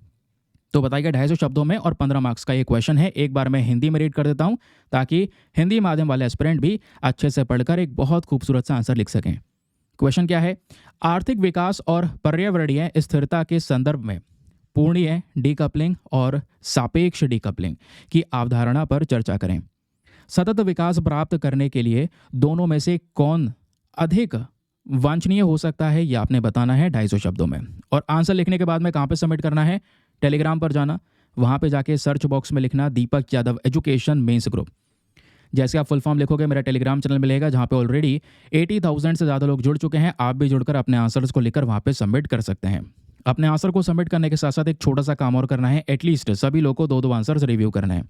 बताइएगा। 250 शब्दों में और 15 मार्क्स का ये क्वेश्चन है। एक बार मैं हिंदी में रीड कर देता हूँ ताकि हिंदी माध्यम वाले एस्पिरेंट भी अच्छे से पढ़कर एक बहुत खूबसूरत सा आंसर लिख सकें। क्वेश्चन क्या है, आर्थिक विकास और पर्यावरणीय स्थिरता के संदर्भ में पूर्णीय डीकपलिंग और सापेक्ष डीकपलिंग की अवधारणा पर चर्चा करें। सतत विकास प्राप्त करने के लिए दोनों में से कौन अधिक वांछनीय हो सकता है, यह आपने बताना है 250 शब्दों में। और आंसर लिखने के बाद में कहाँ पे सबमिट करना है, टेलीग्राम पर जाना, वहाँ पे जाके सर्च बॉक्स में लिखना दीपक यादव एजुकेशन मेंस ग्रुप। जैसे आप फुल फॉर्म लिखोगे मेरा टेलीग्राम चैनल मिलेगा, जहाँ पे ऑलरेडी 80,000 से ज़्यादा लोग जुड़ चुके हैं। आप भी जुड़कर अपने आंसर्स को लेकर वहाँ पे सबमिट कर सकते हैं। अपने आंसर को सबमिट करने के साथ साथ एक छोटा सा काम और करना है, एटलीस्ट सभी लोग को 2-2 आंसर्स रिव्यू करना है।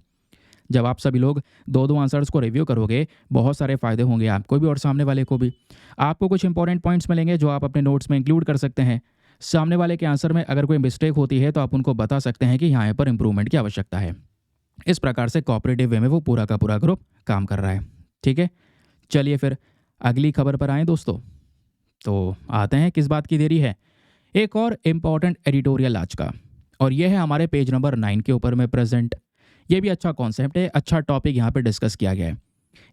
जब आप सभी लोग 2-2 आंसर्स को रिव्यू करोगे, बहुत सारे फ़ायदे होंगे आपको भी और सामने वाले को भी। आपको कुछ इंपॉर्टेंट पॉइंट्स मिलेंगे जो आप अपने नोट्स में इंक्लूड कर सकते हैं। सामने वाले के आंसर में अगर कोई मिस्टेक होती है तो आप उनको बता सकते हैं कि यहाँ पर इंप्रूवमेंट की आवश्यकता है। इस प्रकार से कोऑपरेटिव वे में वो पूरा का पूरा ग्रुप काम कर रहा है। ठीक है, चलिए फिर अगली खबर पर आएँ दोस्तों। तो आते हैं, किस बात की देरी है। एक और इम्पॉर्टेंट एडिटोरियल आज का, और यह है हमारे पेज नंबर 9 के ऊपर में प्रेजेंट। ये भी अच्छा कॉन्सेप्ट है, अच्छा टॉपिक यहाँ पे डिस्कस किया गया है।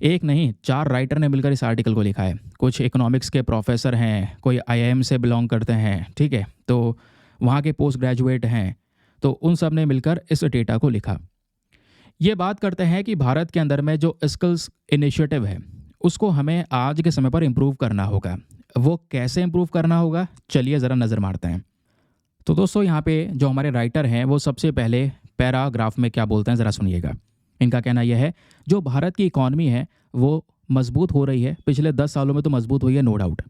एक नहीं 4 राइटर ने मिलकर इस आर्टिकल को लिखा है। कुछ इकोनॉमिक्स के प्रोफेसर हैं, कोई आईआईएम से बिलोंग करते हैं, ठीक है, तो वहाँ के पोस्ट ग्रेजुएट हैं, तो उन सब ने मिलकर इस डेटा को लिखा। ये बात करते हैं कि भारत के अंदर में जो स्किल्स इनिशिएटिव है उसको हमें आज के समय पर इम्प्रूव करना होगा। वो कैसे इम्प्रूव करना होगा, चलिए ज़रा नज़र मारते हैं। तो दोस्तों यहाँ पे जो हमारे राइटर हैं वो सबसे पहले पैराग्राफ में क्या बोलते हैं ज़रा सुनिएगा। इनका कहना यह है, जो भारत की इकॉनमी है वो मजबूत हो रही है, पिछले 10 सालों में तो मजबूत हुई है, नो डाउट।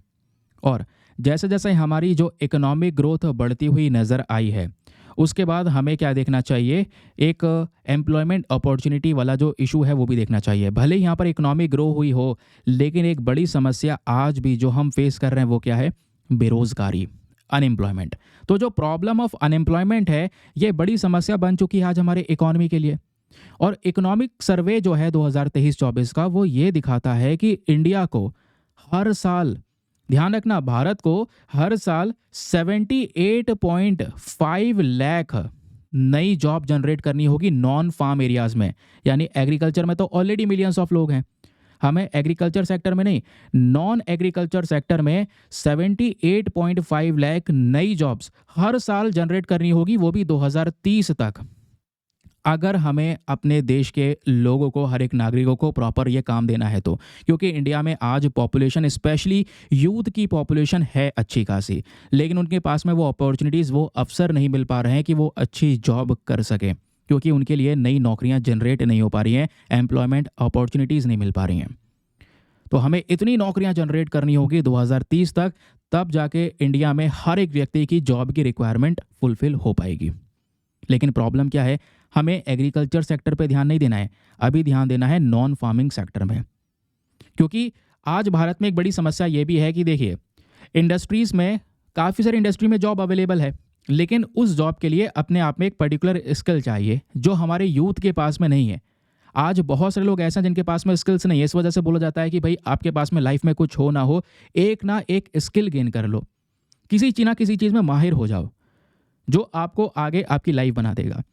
और जैसे जैसे हमारी जो इकोनॉमिक ग्रोथ बढ़ती हुई नज़र आई है, उसके बाद हमें क्या देखना चाहिए, एक एम्प्लॉयमेंट अपॉर्चुनिटी वाला जो इशू है वो भी देखना चाहिए। भले ही यहाँ पर इकोनॉमी ग्रो हुई हो, लेकिन एक बड़ी समस्या आज भी जो हम फेस कर रहे हैं वो क्या है, बेरोज़गारी, अनएम्प्लॉयमेंट। तो जो प्रॉब्लम ऑफ अनएम्प्लॉयमेंट है ये बड़ी समस्या बन चुकी है आज हमारे इकोनॉमी के लिए। और इकोनॉमिक सर्वे जो है 2023-24 का, वो ये दिखाता है कि इंडिया को हर साल, ध्यान रखना, भारत को हर साल 78.5 लाख नई जॉब जनरेट करनी होगी नॉन फार्म एरियाज में। यानी एग्रीकल्चर में तो ऑलरेडी मिलियंस ऑफ लोग हैं, हमें एग्रीकल्चर सेक्टर में नहीं, नॉन एग्रीकल्चर सेक्टर में 78.5 लाख नई जॉब्स हर साल जनरेट करनी होगी, वो भी 2030 तक। अगर हमें अपने देश के लोगों को, हर एक नागरिकों को प्रॉपर ये काम देना है तो, क्योंकि इंडिया में आज पॉपुलेशन, स्पेशली यूथ की पॉपुलेशन है अच्छी खासी, लेकिन उनके पास में वो अपॉर्चुनिटीज़, वो अवसर नहीं मिल पा रहे हैं कि वो अच्छी जॉब कर सकें, क्योंकि उनके लिए नई नौकरियां जनरेट नहीं हो पा रही हैं, एम्प्लॉयमेंट अपॉर्चुनिटीज़ नहीं मिल पा रही हैं। तो हमें इतनी नौकरियां जनरेट करनी होगी 2030 तक, तब जाके इंडिया में हर एक व्यक्ति की जॉब की रिक्वायरमेंट फुलफिल हो पाएगी। लेकिन प्रॉब्लम क्या है, हमें एग्रीकल्चर सेक्टर पे ध्यान नहीं देना है, अभी ध्यान देना है नॉन फार्मिंग सेक्टर में। क्योंकि आज भारत में एक बड़ी समस्या ये भी है कि देखिए, इंडस्ट्रीज़ में, काफ़ी सारी इंडस्ट्री में जॉब अवेलेबल है, लेकिन उस जॉब के लिए अपने आप में एक पर्टिकुलर स्किल चाहिए जो हमारे यूथ के पास में नहीं है। आज बहुत सारे लोग ऐसे हैं जिनके पास में स्किल्स नहीं है। इस वजह से बोला जाता है कि भाई आपके पास में लाइफ में कुछ हो ना हो, एक ना एक स्किल गेन कर लो, किसी ना किसी चीज़ में माहिर हो जाओ, जो आपको आगे आपकी लाइफ बना देगा।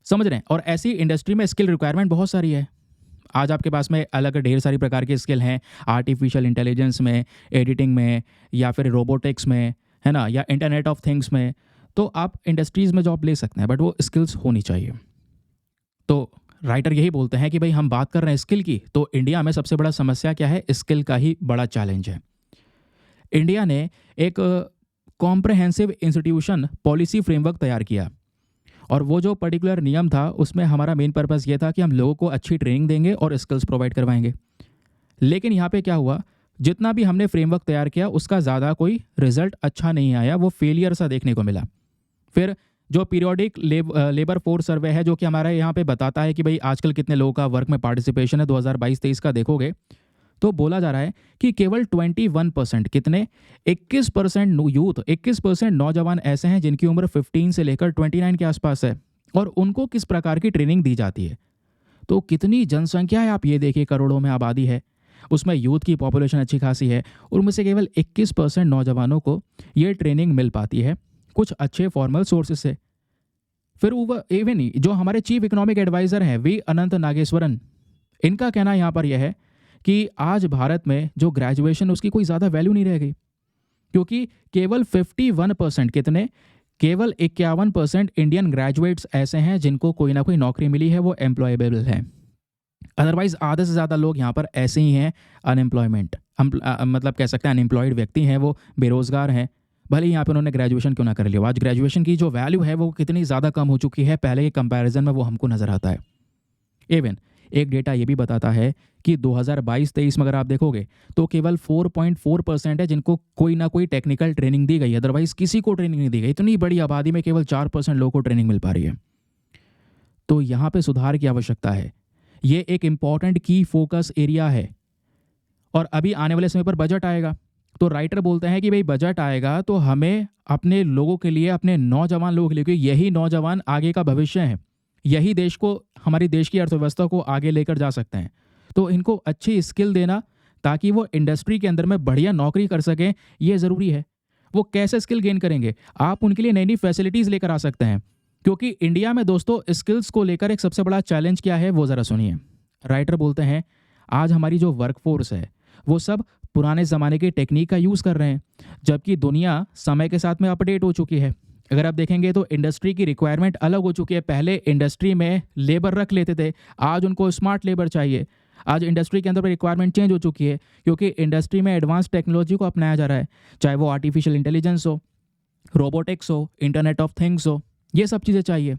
समझ रहे हैं? और ऐसी इंडस्ट्री में स्किल रिक्वायरमेंट बहुत सारी है। आज आपके पास में अलग ढेर सारी प्रकार के स्किल हैं, आर्टिफिशियल इंटेलिजेंस में, एडिटिंग में, या फिर रोबोटिक्स में, है ना, या इंटरनेट ऑफ थिंग्स में। तो आप इंडस्ट्रीज़ में जॉब ले सकते हैं, बट वो स्किल्स होनी चाहिए। तो राइटर यही बोलते हैं कि भाई हम बात कर रहे हैं स्किल की, तो इंडिया में सबसे बड़ा समस्या क्या है, स्किल का ही बड़ा चैलेंज है। इंडिया ने एक कॉम्प्रहेंसिव इंस्टीट्यूशन पॉलिसी फ्रेमवर्क तैयार किया, और वो जो पर्टिकुलर नियम था उसमें हमारा मेन पर्पस ये था कि हम लोगों को अच्छी ट्रेनिंग देंगे और स्किल्स प्रोवाइड करवाएंगे। लेकिन यहाँ पे क्या हुआ, जितना भी हमने फ्रेमवर्क तैयार किया उसका ज़्यादा कोई रिजल्ट अच्छा नहीं आया, वो फेलियर सा देखने को मिला। फिर जो पीरियोडिक लेबर फोर्स सर्वे है, जो कि हमारे यहाँ पे बताता है कि भाई आजकल कितने लोगों का वर्क में पार्टिसिपेशन है, 2022-23 का देखोगे तो बोला जा रहा है कि केवल 21%, कितने, 21% यूथ, 21% नौजवान ऐसे हैं जिनकी उम्र 15 से लेकर 29 के आसपास है, और उनको किस प्रकार की ट्रेनिंग दी जाती है। तो कितनी जनसंख्या है, आप ये देखिए, करोड़ों में आबादी है, उसमें यूथ की पॉपुलेशन अच्छी खासी है, और उनमें से केवल 21% नौजवानों को ये ट्रेनिंग मिल पाती है कुछ अच्छे फॉर्मल सोर्सेज से। फिर इवन जो हमारे चीफ इकोनॉमिक एडवाइज़र हैं वी अनंत नागेश्वरन, इनका कहना यहाँ पर यह है कि आज भारत में जो ग्रेजुएशन, उसकी कोई ज़्यादा वैल्यू नहीं रह गई, क्योंकि केवल 51%, कितने, केवल 51% इंडियन ग्रेजुएट्स ऐसे हैं जिनको कोई ना कोई नौकरी मिली है, वो एम्प्लॉयबल हैं। अदरवाइज आधे से ज़्यादा लोग यहाँ पर ऐसे ही हैं, अनएम्प्लॉयमेंट, मतलब कह सकते हैं अनएम्प्लॉयड व्यक्ति हैं, वो बेरोज़गार हैं, भले ही यहाँ पे उन्होंने ग्रेजुएशन क्यों ना कर लिया। आज ग्रेजुएशन की जो वैल्यू है वो कितनी ज़्यादा कम हो चुकी है, पहले के कंपैरिजन में वो हमको नज़र आता है। इवन एक डेटा ये भी बताता है कि 2022-23 में अगर आप देखोगे तो केवल 4.4% है जिनको कोई ना कोई टेक्निकल ट्रेनिंग दी गई, अदरवाइज किसी को ट्रेनिंग नहीं दी गई। इतनी बड़ी आबादी में केवल 4% लोगों को ट्रेनिंग मिल पा रही है। तो यहाँ पे सुधार की आवश्यकता है। ये एक इम्पॉर्टेंट की फोकस एरिया है। और अभी आने वाले समय पर बजट आएगा, तो राइटर बोलते हैं कि भाई बजट आएगा तो हमें अपने लोगों के लिए, अपने नौजवान लोगों के लिए, क्योंकि यही नौजवान आगे का भविष्य है, यही देश को, हमारी देश की अर्थव्यवस्था को आगे लेकर जा सकते हैं। तो इनको अच्छी स्किल देना ताकि वो इंडस्ट्री के अंदर में बढ़िया नौकरी कर सकें, ये ज़रूरी है। वो कैसे स्किल गेन करेंगे? आप उनके लिए नई नई फैसिलिटीज़ लेकर आ सकते हैं, क्योंकि इंडिया में दोस्तों स्किल्स को लेकर एक सबसे बड़ा चैलेंज क्या है वो ज़रा सुनिए। राइटर बोलते हैं आज हमारी जो वर्कफोर्स है वो सब पुराने ज़माने की टेक्निक का यूज़ कर रहे हैं, जबकि दुनिया समय के साथ में अपडेट हो चुकी है। अगर आप देखेंगे तो इंडस्ट्री की रिक्वायरमेंट अलग हो चुकी है। पहले इंडस्ट्री में लेबर रख लेते थे, आज उनको स्मार्ट लेबर चाहिए। आज इंडस्ट्री के अंदर रिक्वायरमेंट चेंज हो चुकी है, क्योंकि इंडस्ट्री में एडवांस टेक्नोलॉजी को अपनाया जा रहा है, चाहे वो आर्टिफिशियल इंटेलिजेंस हो, रोबोटिक्स हो, इंटरनेट ऑफ थिंग्स हो, ये सब चीज़ें चाहिए।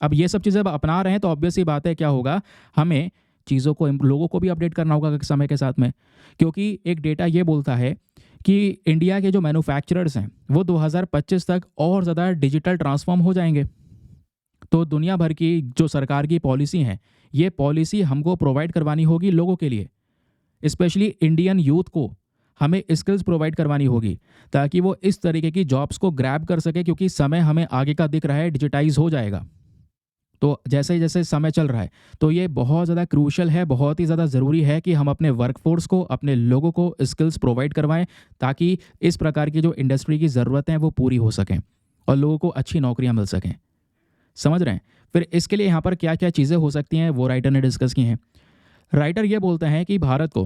अब ये सब चीज़ें अपना रहे हैं तो ऑब्वियस ही बात है क्या होगा, हमें चीज़ों को, लोगों को भी अपडेट करना होगा समय के साथ में। क्योंकि एक डेटा ये बोलता है कि इंडिया के जो मैन्युफैक्चरर्स हैं वो 2025 तक और ज़्यादा डिजिटल ट्रांसफॉर्म हो जाएंगे। तो दुनिया भर की जो सरकार की पॉलिसी हैं, ये पॉलिसी हमको प्रोवाइड करवानी होगी लोगों के लिए, स्पेशली इंडियन यूथ को हमें स्किल्स प्रोवाइड करवानी होगी ताकि वो इस तरीके की जॉब्स को ग्रैब कर सके, क्योंकि समय हमें आगे का दिख रहा है, डिजिटाइज हो जाएगा। तो जैसे जैसे समय चल रहा है तो ये बहुत ज़्यादा क्रूशल है, बहुत ही ज़्यादा ज़रूरी है कि हम अपने वर्कफोर्स को, अपने लोगों को स्किल्स प्रोवाइड करवाएं ताकि इस प्रकार की जो इंडस्ट्री की ज़रूरतें हैं वो पूरी हो सकें और लोगों को अच्छी नौकरियां मिल सकें। समझ रहे हैं? फिर इसके लिए यहाँ पर क्या क्या चीज़ें हो सकती हैं वो राइटर ने डिस्कस की हैं। राइटर ये बोलते हैं कि भारत को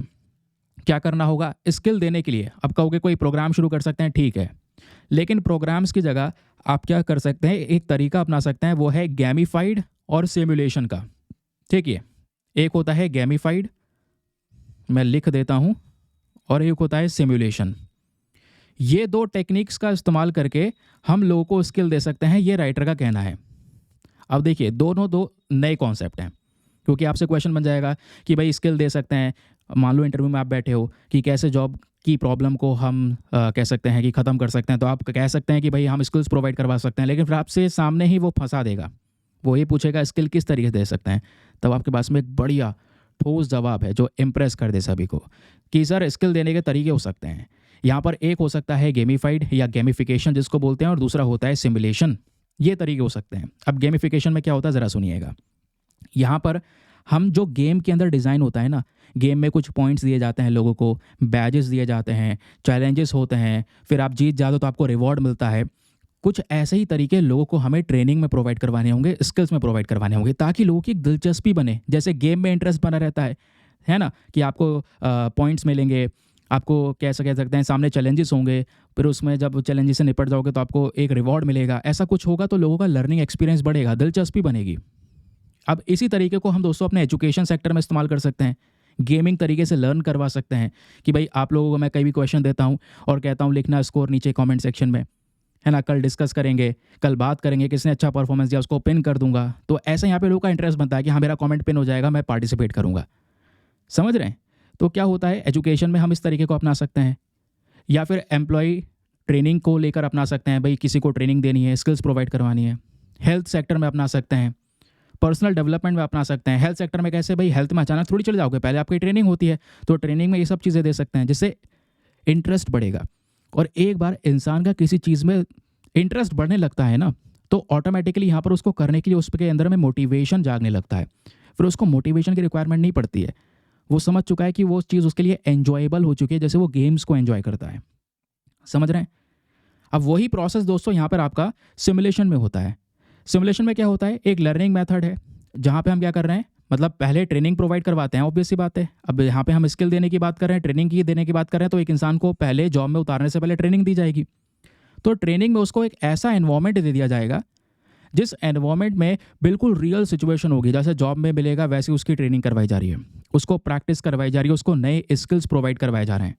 क्या करना होगा स्किल देने के लिए। अब कहोगे कोई प्रोग्राम शुरू कर सकते हैं, ठीक है, लेकिन प्रोग्राम्स की जगह आप क्या कर सकते हैं, एक तरीका अपना सकते हैं, वो है गैमिफाइड और सिमुलेशन का। ठीक है, एक होता है गैमिफाइड, मैं लिख देता हूँ, और एक होता है सिमुलेशन। ये दो टेक्निक्स का इस्तेमाल करके हम लोगों को स्किल दे सकते हैं, ये राइटर का कहना है। अब देखिए दोनों दो नए कॉन्सेप्ट हैं, क्योंकि आपसे क्वेश्चन बन जाएगा कि भाई स्किल दे सकते हैं, मान लो इंटरव्यू में आप बैठे हो कि कैसे जॉब की प्रॉब्लम को हम कह सकते हैं कि ख़त्म कर सकते हैं, तो आप कह सकते हैं कि भाई हम स्किल्स प्रोवाइड करवा सकते हैं, लेकिन फिर आपसे सामने ही वो फंसा देगा, वो ये पूछेगा स्किल किस तरीके से दे सकते हैं। तब आपके पास में एक बढ़िया ठोस जवाब है जो इम्प्रेस कर दे सभी को कि सर स्किल देने के तरीके हो सकते हैं। यहाँ पर एक हो सकता है गेमिफाइड या गेमिफिकेशन जिसको बोलते हैं, और दूसरा होता है सिमुलेशन। ये तरीके हो सकते हैं। अब गेमिफिकेशन में क्या होता है ज़रा सुनिएगा। यहाँ पर हम जो गेम के अंदर डिज़ाइन होता है ना, गेम में कुछ पॉइंट्स दिए जाते हैं लोगों को, बैजेस दिए जाते हैं, चैलेंजेस होते हैं, फिर आप जीत जाते हो तो आपको रिवॉर्ड मिलता है। कुछ ऐसे ही तरीके लोगों को हमें ट्रेनिंग में प्रोवाइड करवाने होंगे, स्किल्स में प्रोवाइड करवाने होंगे, ताकि लोगों की दिलचस्पी बने। जैसे गेम में इंटरेस्ट बना रहता है ना, कि आपको पॉइंट्स मिलेंगे, आपको कैसे कह सकते हैं सामने चैलेंजेस होंगे, फिर उसमें जब चैलेंजेस से निपट जाओगे तो आपको एक रिवॉर्ड मिलेगा। ऐसा कुछ होगा तो लोगों का लर्निंग एक्सपीरियंस बढ़ेगा, दिलचस्पी बनेगी। अब इसी तरीके को हम दोस्तों अपने एजुकेशन सेक्टर में इस्तेमाल कर सकते हैं। गेमिंग तरीके से लर्न करवा सकते हैं कि भाई आप लोगों को मैं कई भी क्वेश्चन देता हूँ और कहता हूँ लिखना स्कोर नीचे कमेंट सेक्शन में, है ना, कल डिस्कस करेंगे, कल बात करेंगे, किसने अच्छा परफॉर्मेंस दिया उसको पिन कर दूंगा। तो ऐसे यहाँ पे लोगों का इंटरेस्ट बनता है कि हाँ मेरा कमेंट पिन हो जाएगा, मैं पार्टिसिपेट करूँगा। समझ रहे हैं? तो क्या होता है, एजुकेशन में हम इस तरीके को अपना सकते हैं, या फिर एम्प्लॉय ट्रेनिंग को लेकर अपना सकते हैं, भाई किसी को ट्रेनिंग देनी है, स्किल्स प्रोवाइड करवानी है। हेल्थ सेक्टर में अपना सकते हैं, पर्सनल डेवलपमेंट में अपना सकते हैं। हेल्थ सेक्टर में कैसे, भाई हेल्थ में अचानक थोड़ी चले जाओगे, पहले आपकी ट्रेनिंग होती है, तो ट्रेनिंग में ये सब चीज़ें दे सकते हैं जिससे इंटरेस्ट बढ़ेगा। और एक बार इंसान का किसी चीज़ में इंटरेस्ट बढ़ने लगता है ना, तो ऑटोमेटिकली यहाँ पर उसको करने के लिए उसके अंदर में मोटिवेशन जागने लगता है। फिर उसको मोटिवेशन की रिक्वायरमेंट नहीं पड़ती है, वो समझ चुका है कि वो चीज़ उसके लिए एन्जॉयबल हो चुकी है, जैसे वो गेम्स को एन्जॉय करता है। समझ रहे हैं? अब वही प्रोसेस दोस्तों यहाँ पर आपका सिमुलेशन में होता है। सिमुलेशन में क्या होता है, एक लर्निंग मेथड है जहाँ पे हम क्या कर रहे हैं, मतलब पहले ट्रेनिंग प्रोवाइड करवाते हैं, ऑब्वियस सी बात है। अब यहाँ पे हम स्किल देने की बात कर रहे हैं, ट्रेनिंग की देने की बात कर रहे हैं, तो एक इंसान को पहले जॉब में उतारने से पहले ट्रेनिंग दी जाएगी। तो ट्रेनिंग में उसको एक ऐसा एनवायरनमेंट दे दिया जाएगा जिस एनवायरनमेंट में बिल्कुल रियल सिचुएशन होगी, जैसे जॉब में मिलेगा वैसी उसकी ट्रेनिंग करवाई जा रही है, उसको प्रैक्टिस करवाई जा रही है, उसको नए स्किल्स प्रोवाइड करवाए जा रहे हैं।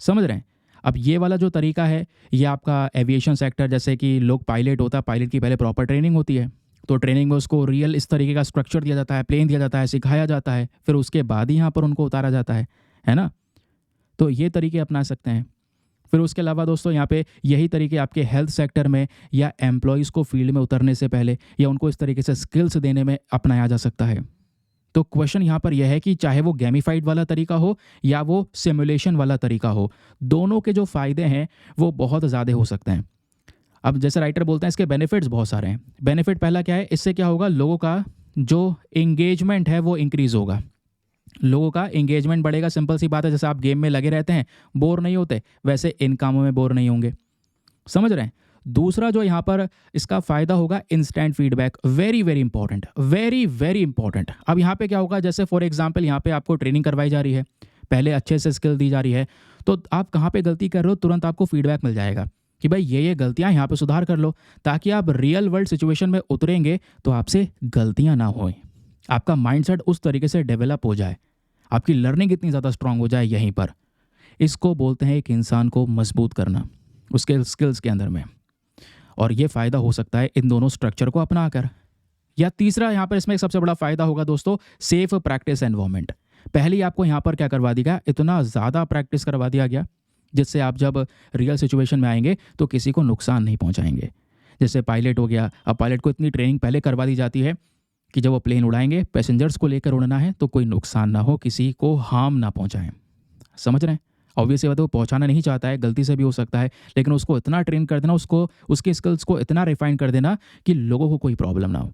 समझ रहे हैं? अब ये वाला जो तरीका है ये आपका एविएशन सेक्टर, जैसे कि लोग पायलट होता है, पायलट की पहले प्रॉपर ट्रेनिंग होती है, तो ट्रेनिंग में उसको रियल इस तरीके का स्ट्रक्चर दिया जाता है, प्लेन दिया जाता है, सिखाया जाता है, फिर उसके बाद ही यहाँ पर उनको उतारा जाता है ना। तो ये तरीके अपना सकते हैं। फिर उसके अलावा दोस्तों यहाँ पे यही तरीके आपके हेल्थ सेक्टर में या एम्प्लॉयज़ को फील्ड में उतरने से पहले या उनको इस तरीके से स्किल्स देने में अपनाया जा सकता है। तो क्वेश्चन यहाँ पर यह है कि चाहे वो गेमिफाइड वाला तरीका हो या वो सिमुलेशन वाला तरीका हो, दोनों के जो फ़ायदे हैं वो बहुत ज़्यादा हो सकते हैं। अब जैसे राइटर बोलते हैं इसके बेनिफिट्स बहुत सारे हैं। बेनिफिट पहला क्या है, इससे क्या होगा, लोगों का जो एंगेजमेंट है वो इंक्रीज़ होगा, लोगों का एंगेजमेंट बढ़ेगा। सिंपल सी बात है, जैसे आप गेम में लगे रहते हैं, बोर नहीं होते, वैसे इन कामों में बोर नहीं होंगे। समझ रहे हैं। दूसरा जो यहाँ पर इसका फ़ायदा होगा, instant feedback, very very important, very very important. अब यहाँ पे क्या होगा, जैसे फॉर एग्जांपल यहाँ पे आपको ट्रेनिंग करवाई जा रही है, पहले अच्छे से स्किल दी जा रही है, तो आप कहाँ पे गलती कर रहे हो तुरंत आपको फीडबैक मिल जाएगा कि भाई ये गलतियाँ यहाँ पे सुधार कर लो, ताकि आप रियल वर्ल्ड सिचुएशन में उतरेंगे तो आपसे गलतियाँ ना होएं, आपका माइंडसेट उस तरीके से डेवलप हो जाए, आपकी लर्निंग इतनी ज़्यादा स्ट्रांग हो जाए यहीं पर। इसको बोलते हैं एक इंसान को मजबूत करना उसके स्किल्स के अंदर में। और ये फ़ायदा हो सकता है इन दोनों स्ट्रक्चर को अपना कर। या तीसरा यहाँ पर इसमें एक सबसे बड़ा फ़ायदा होगा दोस्तों, सेफ प्रैक्टिस एनवायरनमेंट। पहले आपको यहाँ पर क्या करवा दिया, इतना ज़्यादा प्रैक्टिस करवा दिया गया जिससे आप जब रियल सिचुएशन में आएंगे तो किसी को नुकसान नहीं पहुँचाएंगे। जैसे पायलट हो गया, अब पायलट को इतनी ट्रेनिंग पहले करवा दी जाती है कि जब वो प्लेन उड़ाएंगे, पैसेंजर्स को लेकर उड़ना है तो कोई नुकसान ना हो, किसी को हार्म ना पहुँचाएं। समझ रहे हैं। ऑब्वियसली बात है, वो पहुंचाना नहीं चाहता है, गलती से भी हो सकता है, लेकिन उसको इतना ट्रेन कर देना, उसको उसके स्किल्स को इतना रिफाइन कर देना कि लोगों को कोई प्रॉब्लम ना हो।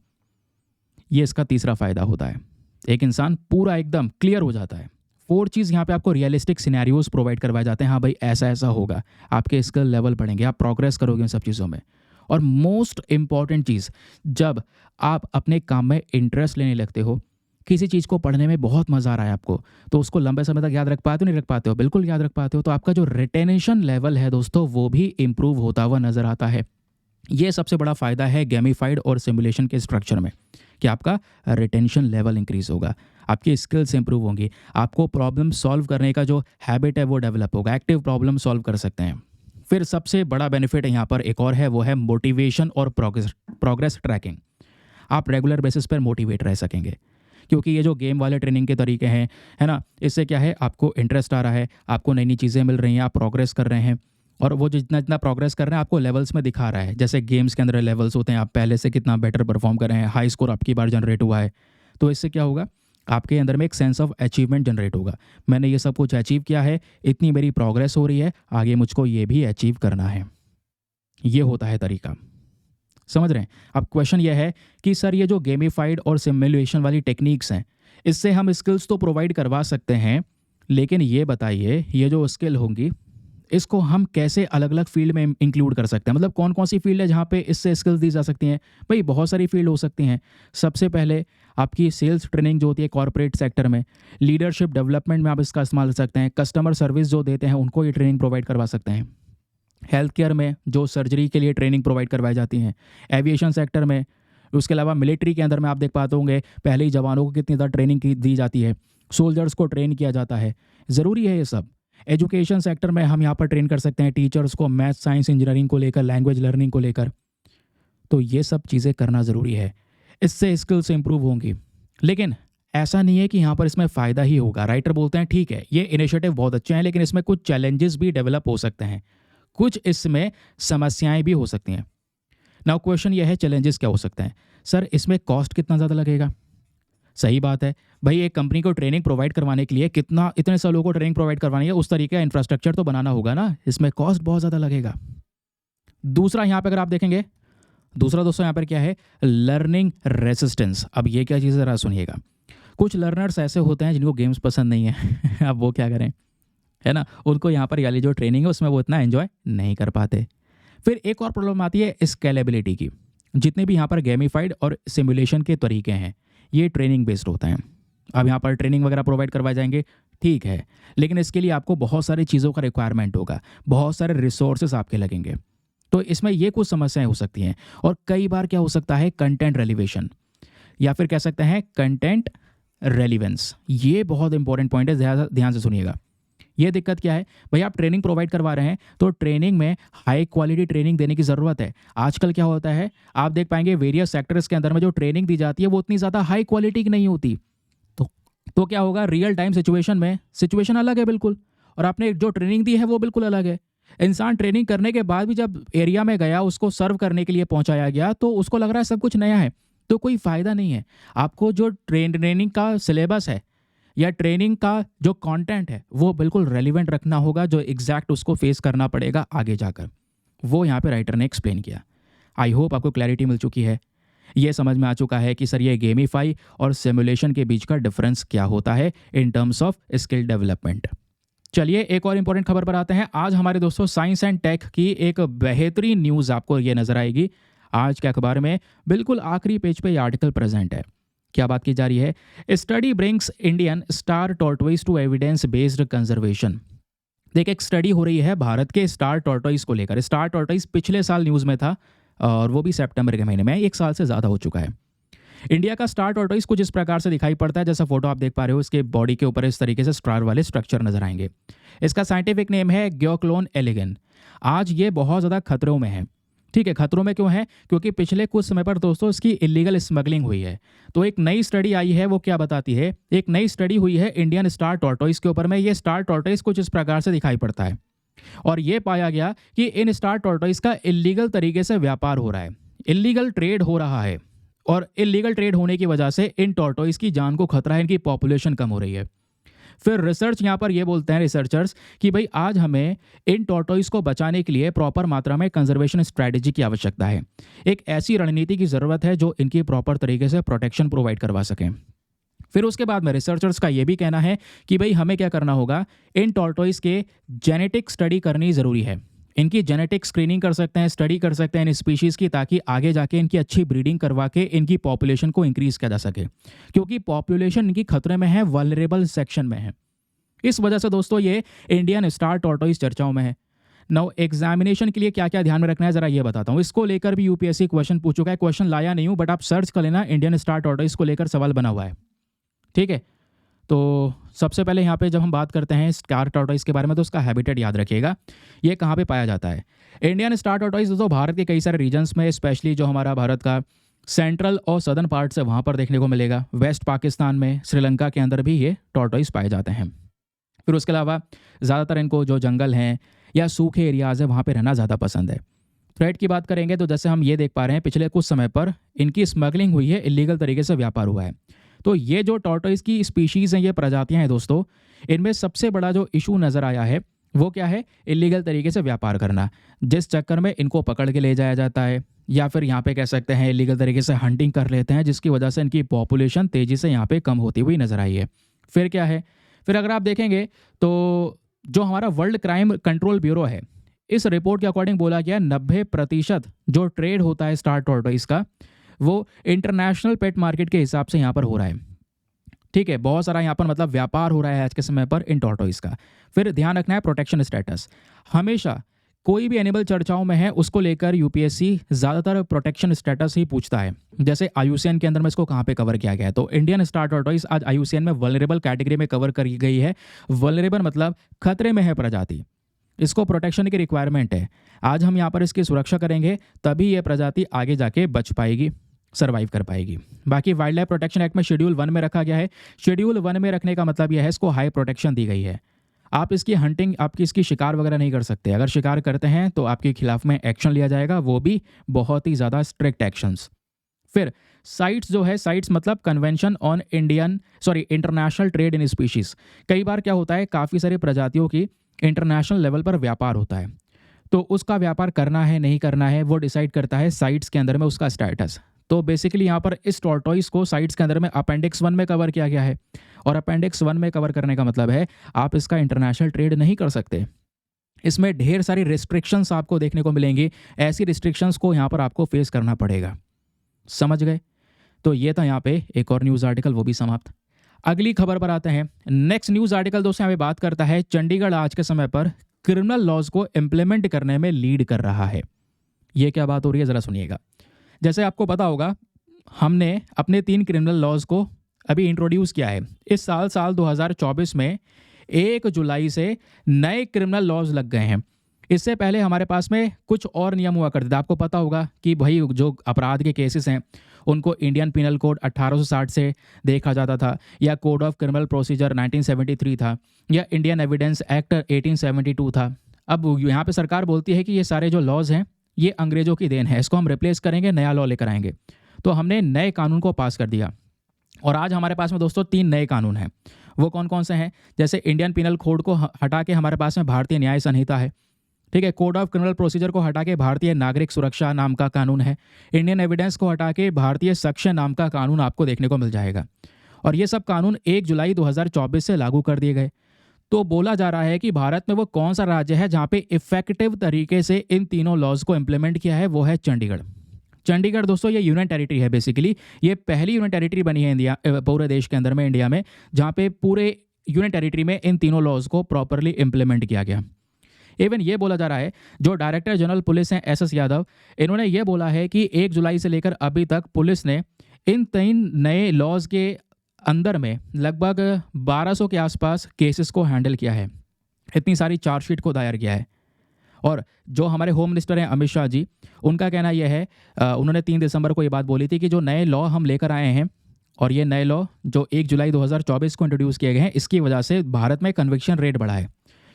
ये इसका तीसरा फ़ायदा होता है, एक इंसान पूरा एकदम क्लियर हो जाता है। फोर चीज़ यहाँ पे आपको रियलिस्टिक सिनेरियोज प्रोवाइड करवाए जाते हैं। हाँ भाई ऐसा ऐसा होगा, आपके स्किल लेवल बढ़ेंगे, आप प्रोग्रेस करोगे इन सब चीज़ों में। और मोस्ट इम्पॉर्टेंट चीज़, जब आप अपने काम में इंटरेस्ट लेने लगते हो, किसी चीज़ को पढ़ने में बहुत मज़ा आ रहा है आपको, तो उसको लंबे समय तक याद रख पाते हो, नहीं रख पाते हो, बिल्कुल याद रख पाते हो, तो आपका जो रिटेंशन लेवल है दोस्तों वो भी इम्प्रूव होता हुआ नज़र आता है। ये सबसे बड़ा फ़ायदा है गेमिफाइड और सिमुलेशन के स्ट्रक्चर में कि आपका रिटेंशन लेवल इंक्रीज़ होगा, आपकी स्किल्स इंप्रूव होंगी, आपको प्रॉब्लम सॉल्व करने का जो हैबिट है वो डेवलप होगा, एक्टिव प्रॉब्लम सॉल्व कर सकते हैं। फिर सबसे बड़ा बेनिफिट यहाँ पर एक और है, वो है मोटिवेशन और प्रोग्रेस ट्रैकिंग। आप रेगुलर बेसिस पर मोटिवेट रह सकेंगे, क्योंकि ये जो गेम वाले ट्रेनिंग के तरीके हैं, है ना, इससे क्या है, आपको इंटरेस्ट आ रहा है, आपको नई नई चीज़ें मिल रही हैं, आप प्रोग्रेस कर रहे हैं, और वो जितना जितना प्रोग्रेस कर रहे हैं आपको लेवल्स में दिखा रहा है। जैसे गेम्स के अंदर लेवल्स होते हैं, आप पहले से कितना बेटर परफॉर्म कर रहे हैं, हाई स्कोर आपकी बार जनरेट हुआ है, तो इससे क्या होगा, आपके अंदर में एक सेंस ऑफ अचीवमेंट जनरेट होगा। मैंने ये सब कुछ अचीव किया है, इतनी मेरी प्रोग्रेस हो रही है, आगे मुझको ये भी अचीव करना है। ये होता है तरीका। समझ रहे हैं। अब क्वेश्चन ये है कि सर ये जो गेमिफाइड और सिमुलेशन वाली टेक्निक्स हैं, इससे हम स्किल्स तो प्रोवाइड करवा सकते हैं, लेकिन ये बताइए ये जो स्किल होंगी इसको हम कैसे अलग अलग फील्ड में इंक्लूड कर सकते हैं। मतलब कौन कौन सी फील्ड है जहाँ पे इससे स्किल्स दी जा सकती हैं। भाई बहुत सारी फील्ड हो सकती हैं। सबसे पहले आपकी सेल्स ट्रेनिंग जो होती है कॉर्पोरेट सेक्टर में, लीडरशिप डेवलपमेंट में आप इसका इस्तेमाल कर सकते हैं, कस्टमर सर्विस जो देते हैं उनको ये ट्रेनिंग प्रोवाइड करवा सकते हैं, हेल्थ केयर में जो सर्जरी के लिए ट्रेनिंग प्रोवाइड करवाई जाती हैं, एविएशन सेक्टर में, उसके अलावा मिलिट्री के अंदर में आप देख पाते होंगे पहले ही जवानों को कितनी ज़्यादा ट्रेनिंग दी जाती है, सोल्जर्स को ट्रेन किया जाता है, ज़रूरी है ये सब। एजुकेशन सेक्टर में हम यहाँ पर ट्रेन कर सकते हैं टीचर्स को, मैथ साइंस इंजीनियरिंग को लेकर, लैंग्वेज लर्निंग को लेकर, तो ये सब चीज़ें करना ज़रूरी है, इससे स्किल्स इंप्रूव होंगी। लेकिन ऐसा नहीं है कि यहाँ पर इसमें फ़ायदा ही होगा। राइटर बोलते हैं ठीक है ये इनिशिएटिव बहुत अच्छे हैं, लेकिन इसमें कुछ चैलेंजेस भी डेवलप हो सकते हैं, कुछ इसमें समस्याएं भी हो सकती हैं। नाउ क्वेश्चन ये है चैलेंजेस क्या हो सकते हैं। सर इसमें कॉस्ट कितना ज़्यादा लगेगा। सही बात है भाई, एक कंपनी को ट्रेनिंग प्रोवाइड करवाने के लिए कितना, इतने सालों को ट्रेनिंग प्रोवाइड करवानी है, उस तरीके का इंफ्रास्ट्रक्चर तो बनाना होगा ना, इसमें कॉस्ट बहुत ज़्यादा लगेगा। दूसरा यहाँ पर अगर आप देखेंगे, दूसरा दोस्तों यहाँ पर क्या है, लर्निंग रेसिस्टेंस। अब ये क्या चीज़ ज़रा सुनिएगा। कुछ लर्नर्स ऐसे होते हैं जिनको गेम्स पसंद नहीं है अब वो क्या करें, है ना, उनको यहाँ पर वाली जो ट्रेनिंग है उसमें वो इतना एंजॉय नहीं कर पाते। फिर एक और प्रॉब्लम आती है स्केलेबिलिटी की। जितने भी यहाँ पर गेमिफाइड और सिमुलेशन के तरीके हैं ये ट्रेनिंग बेस्ड होते हैं। अब यहाँ पर ट्रेनिंग वगैरह प्रोवाइड करवाए जाएंगे, ठीक है, लेकिन इसके लिए आपको बहुत सारी चीज़ों का रिक्वायरमेंट होगा, बहुत सारे रिसोर्सेज आपके लगेंगे, तो इसमें ये कुछ समस्याएं हो सकती हैं। और कई बार क्या हो सकता है, कंटेंट रेलिवेशन, या फिर कह सकते हैं कंटेंट रेलिवेंस। ये बहुत इंपॉर्टेंट पॉइंट है, ध्यान से सुनिएगा। ये दिक्कत क्या है भाई, आप ट्रेनिंग प्रोवाइड करवा रहे हैं तो ट्रेनिंग में हाई क्वालिटी ट्रेनिंग देने की ज़रूरत है। आजकल क्या होता है, आप देख पाएंगे वेरियस सेक्टर्स के अंदर में जो ट्रेनिंग दी जाती है वो उतनी ज़्यादा हाई क्वालिटी की नहीं होती। तो तो क्या होगा, रियल टाइम सिचुएशन में सिचुएशन अलग है बिल्कुल, और आपने जो ट्रेनिंग दी है वो बिल्कुल अलग है। इंसान ट्रेनिंग करने के बाद भी जब एरिया में गया, उसको सर्व करने के लिए पहुंचाया गया, तो उसको लग रहा है सब कुछ नया है, तो कोई फ़ायदा नहीं है। आपको जो ट्रेनिंग का सिलेबस है या ट्रेनिंग का जो कंटेंट है वो बिल्कुल रेलिवेंट रखना होगा, जो एग्जैक्ट उसको फेस करना पड़ेगा आगे जाकर। वो यहाँ पे राइटर ने एक्सप्लेन किया। आई होप आपको क्लैरिटी मिल चुकी है, ये समझ में आ चुका है कि सर ये गेमीफाई और सिमुलेशन के बीच का डिफरेंस क्या होता है in terms of skill development. चलिए एक और इंपॉर्टेंट खबर पर आते हैं। आज हमारे दोस्तों साइंस एंड टेक की एक बेहतरीन न्यूज़ आपको ये नजर आएगी। आज के अखबार में बिल्कुल आखिरी पेज पे ये आर्टिकल प्रेजेंट है। क्या बात की जा रही है, study brings Indian star tortoise to evidence based conservation. देखिए एक स्टडी हो रही है भारत के स्टार टॉर्टोइज को लेकर। स्टार टॉर्टोइज पिछले साल न्यूज़ में था और वो भी सितंबर के महीने में, एक साल से ज़्यादा हो चुका है। इंडिया का स्टार टॉर्टोइज कुछ इस प्रकार से दिखाई पड़ता है, जैसा फोटो आप देख पा रहे हो। इसके बॉडी के ऊपर इस तरीके से स्टार वाले स्ट्रक्चर नजर आएंगे। इसका साइंटिफिक नेम है ग्योक्लोन एलिगन। आज ये बहुत ज़्यादा खतरों में है। ठीक है, खतरों में क्यों है, क्योंकि पिछले कुछ समय पर दोस्तों इसकी इलीगल स्मगलिंग हुई है। तो एक नई स्टडी आई है, वो क्या बताती है, एक नई स्टडी हुई है इंडियन स्टार टॉर्टोइज के ऊपर में। ये स्टार टॉर्टोइज कुछ इस प्रकार से दिखाई पड़ता है और ये पाया गया कि इन स्टार टॉर्टोइज का इलीगल तरीके से व्यापार हो रहा है, इलीगल ट्रेड हो रहा है। और इलीगल ट्रेड होने की वजह से इन टॉर्टोइज की जान को खतरा है, इनकी पॉपुलेशन कम हो रही है। फिर रिसर्च यहाँ पर ये बोलते हैं रिसर्चर्स कि भाई आज हमें इन टॉर्टोइज को बचाने के लिए प्रॉपर मात्रा में कंजर्वेशन स्ट्रैटेजी की आवश्यकता है। एक ऐसी रणनीति की ज़रूरत है जो इनकी प्रॉपर तरीके से प्रोटेक्शन प्रोवाइड करवा सकें। फिर उसके बाद में रिसर्चर्स का ये भी कहना है कि भाई हमें क्या करना होगा, इन टॉर्टोइज के जेनेटिक स्टडी करनी ज़रूरी है। इनकी जेनेटिक स्क्रीनिंग कर सकते हैं, स्टडी कर सकते हैं इन स्पीशीज़ की, ताकि आगे जाके इनकी अच्छी ब्रीडिंग करवा के इनकी पॉपुलेशन को इंक्रीज़ किया जा सके, क्योंकि पॉपुलेशन इनकी खतरे में है, वल्नरेबल सेक्शन में है। इस वजह से दोस्तों ये इंडियन स्टार टॉर्टोइज चर्चाओं में है। नाउ एग्जामिनेशन के लिए क्या क्या ध्यान में रखना है ज़रा ये बताता हूँ। इसको लेकर भी यूपीएससी क्वेश्चन पूछ चुका है, क्वेश्चन लाया नहीं हूँ बट आप सर्च कर लेना, इंडियन स्टार टॉर्टोइज को लेकर सवाल बना हुआ है। ठीक है, तो सबसे पहले यहाँ पे जब हम बात करते हैं स्टार टॉर्टोइज के बारे में, तो उसका हैबिटेट याद रखिएगा, ये कहाँ पे पाया जाता है। इंडियन स्टार टॉर्टोइज दोस्तों भारत के कई सारे रीजन्स में, स्पेशली जो हमारा भारत का सेंट्रल और सदर्न पार्ट्स है वहाँ पर देखने को मिलेगा। वेस्ट पाकिस्तान में, श्रीलंका के अंदर भी ये टॉर्टोइज पाए जाते हैं। फिर उसके अलावा ज़्यादातर इनको जो जंगल हैं या सूखे एरियाज़ है वहाँ पे रहना ज़्यादा पसंद है। थ्रेट की बात करेंगे तो जैसे हम ये देख पा रहे हैं पिछले कुछ समय पर इनकी स्मगलिंग हुई है, इलीगल तरीके से व्यापार हुआ है। तो ये जो टॉर्टोइज की स्पीशीज़ हैं, ये प्रजातियां हैं दोस्तों, इनमें सबसे बड़ा जो इशू नज़र आया है वो क्या है, इलीगल तरीके से व्यापार करना, जिस चक्कर में इनको पकड़ के ले जाया जाता है, या फिर यहाँ पे कह सकते हैं इलीगल तरीके से हंटिंग कर लेते हैं, जिसकी वजह से इनकी पॉपुलेशन तेज़ी से यहाँ पे कम होती हुई नज़र आई है। फिर क्या है, फिर अगर आप देखेंगे तो जो हमारा वर्ल्ड क्राइम कंट्रोल ब्यूरो है, इस रिपोर्ट के अकॉर्डिंग बोला गया 90% जो ट्रेड होता है स्टार टॉर्टोइज का, वो इंटरनेशनल पेट मार्केट के हिसाब से यहाँ पर हो रहा है। ठीक है, बहुत सारा यहाँ पर मतलब व्यापार हो रहा है आज के समय पर इन टॉर्टोइज का। फिर ध्यान रखना है प्रोटेक्शन स्टेटस। हमेशा कोई भी एनिमल चर्चाओं में है उसको लेकर यूपीएससी ज़्यादातर प्रोटेक्शन स्टेटस ही पूछता है। जैसे आईयूसीएन के अंदर में इसको कहाँ पे कवर किया गया है, तो इंडियन स्टार टॉर्टोइज आज आईयूसीएन में वल्नरेबल कैटेगरी में कवर करी गई है। वल्नरेबल मतलब खतरे में है प्रजाति, इसको प्रोटेक्शन की रिक्वायरमेंट है। आज हम यहाँ पर इसकी सुरक्षा करेंगे तभी ये प्रजाति आगे जाके बच पाएगी, सर्वाइव कर पाएगी। बाकी वाइल्ड लाइफ प्रोटेक्शन एक्ट में शेड्यूल 1 में रखा गया है। शेड्यूल 1 में रखने का मतलब यह है इसको हाई प्रोटेक्शन दी गई है। आप इसकी हंटिंग, आपकी इसकी शिकार वगैरह नहीं कर सकते। अगर शिकार करते हैं तो आपके खिलाफ में एक्शन लिया जाएगा, वो भी बहुत ही ज़्यादा स्ट्रिक्ट एक्शंस। फिर साइट्स जो है, साइट्स मतलब convention on international trade in species. कई बार क्या होता है, काफ़ी सारी प्रजातियों की इंटरनेशनल लेवल पर व्यापार होता है, तो उसका व्यापार करना है नहीं करना है वो डिसाइड करता है साइट्स के अंदर में उसका स्टेटस। तो बेसिकली यहाँ पर इस टॉर्टोइज को साइट्स के अंदर में अपेंडिक्स 1 में कवर किया गया है, और अपेंडिक्स 1 में कवर करने का मतलब है आप इसका इंटरनेशनल ट्रेड नहीं कर सकते। इसमें ढेर सारी रिस्ट्रिक्शंस आपको देखने को मिलेंगी। ऐसी रिस्ट्रिक्शंस को यहाँ पर आपको फेस करना पड़ेगा। समझ गए? तो ये था यहाँ पे एक और न्यूज़ आर्टिकल, वो भी समाप्त। अगली खबर पर आते हैं। नेक्स्ट न्यूज़ आर्टिकल दोस्तों यहाँ पे बात करता है चंडीगढ़ आज के समय पर क्रिमिनल लॉज को इम्प्लीमेंट करने में लीड कर रहा है। ये क्या बात हो रही है ज़रा सुनिएगा। जैसे आपको पता होगा, हमने अपने 3 क्रिमिनल लॉज को अभी इंट्रोड्यूस किया है। इस साल 2024 में 1 जुलाई से नए क्रिमिनल लॉज लग गए हैं। इससे पहले हमारे पास में कुछ और नियम हुआ करते थे। आपको पता होगा कि भाई जो अपराध के केसेस हैं उनको इंडियन पिनल कोड 1860 से देखा जाता था, या कोड ऑफ क्रिमिनल प्रोसीजर 1973 था, या इंडियन एविडेंस एक्ट 1872 था। अब यहाँ पे सरकार बोलती है कि ये सारे जो लॉज हैं ये अंग्रेज़ों की देन है, इसको हम रिप्लेस करेंगे, नया लॉ लेकर आएंगे। तो हमने नए कानून को पास कर दिया और आज हमारे पास में दोस्तों 3 नए कानून हैं। वो कौन कौन से हैं? जैसे इंडियन पिनल कोड को हटा के हमारे पास में भारतीय न्याय संहिता है, ठीक है। कोड ऑफ क्रिमिनल प्रोसीजर को हटा के भारतीय नागरिक सुरक्षा नाम का कानून है। इंडियन एविडेंस को हटा के भारतीय सेक्शन नाम का कानून आपको देखने को मिल जाएगा। और ये सब कानून 1 जुलाई 2024 से लागू कर दिए गए। तो बोला जा रहा है कि भारत में वो कौन सा राज्य है जहाँ पे इफेक्टिव तरीके से इन तीनों लॉज को इम्प्लीमेंट किया है, वो है चंडीगढ़। चंडीगढ़ दोस्तों ये यूनियन टेरिटरी है। बेसिकली ये पहली यूनियन टेरिटरी बनी है इंडिया, पूरे देश के अंदर में, इंडिया में, जहाँ पे पूरे यूनियन टेरिटरी में इन तीनों लॉज को प्रॉपरली इम्प्लीमेंट किया गया। इवन ये बोला जा रहा है, जो डायरेक्टर जनरल पुलिस हैं SS यादव, इन्होंने ये बोला है कि 1 जुलाई से लेकर अभी तक पुलिस ने इन 3 नए लॉज के अंदर में लगभग 1200 के आसपास केसेस को हैंडल किया है, इतनी सारी चार्जशीट को दायर किया है। और जो हमारे होम मिनिस्टर हैं अमित शाह जी, उनका कहना यह है, उन्होंने 3 दिसंबर को ये बात बोली थी कि जो नए लॉ हम लेकर आए हैं और ये नए लॉ जो 1 जुलाई 2024 को इंट्रोड्यूस किए गए हैं, इसकी वजह से भारत में कन्विक्शन रेट बढ़ा है।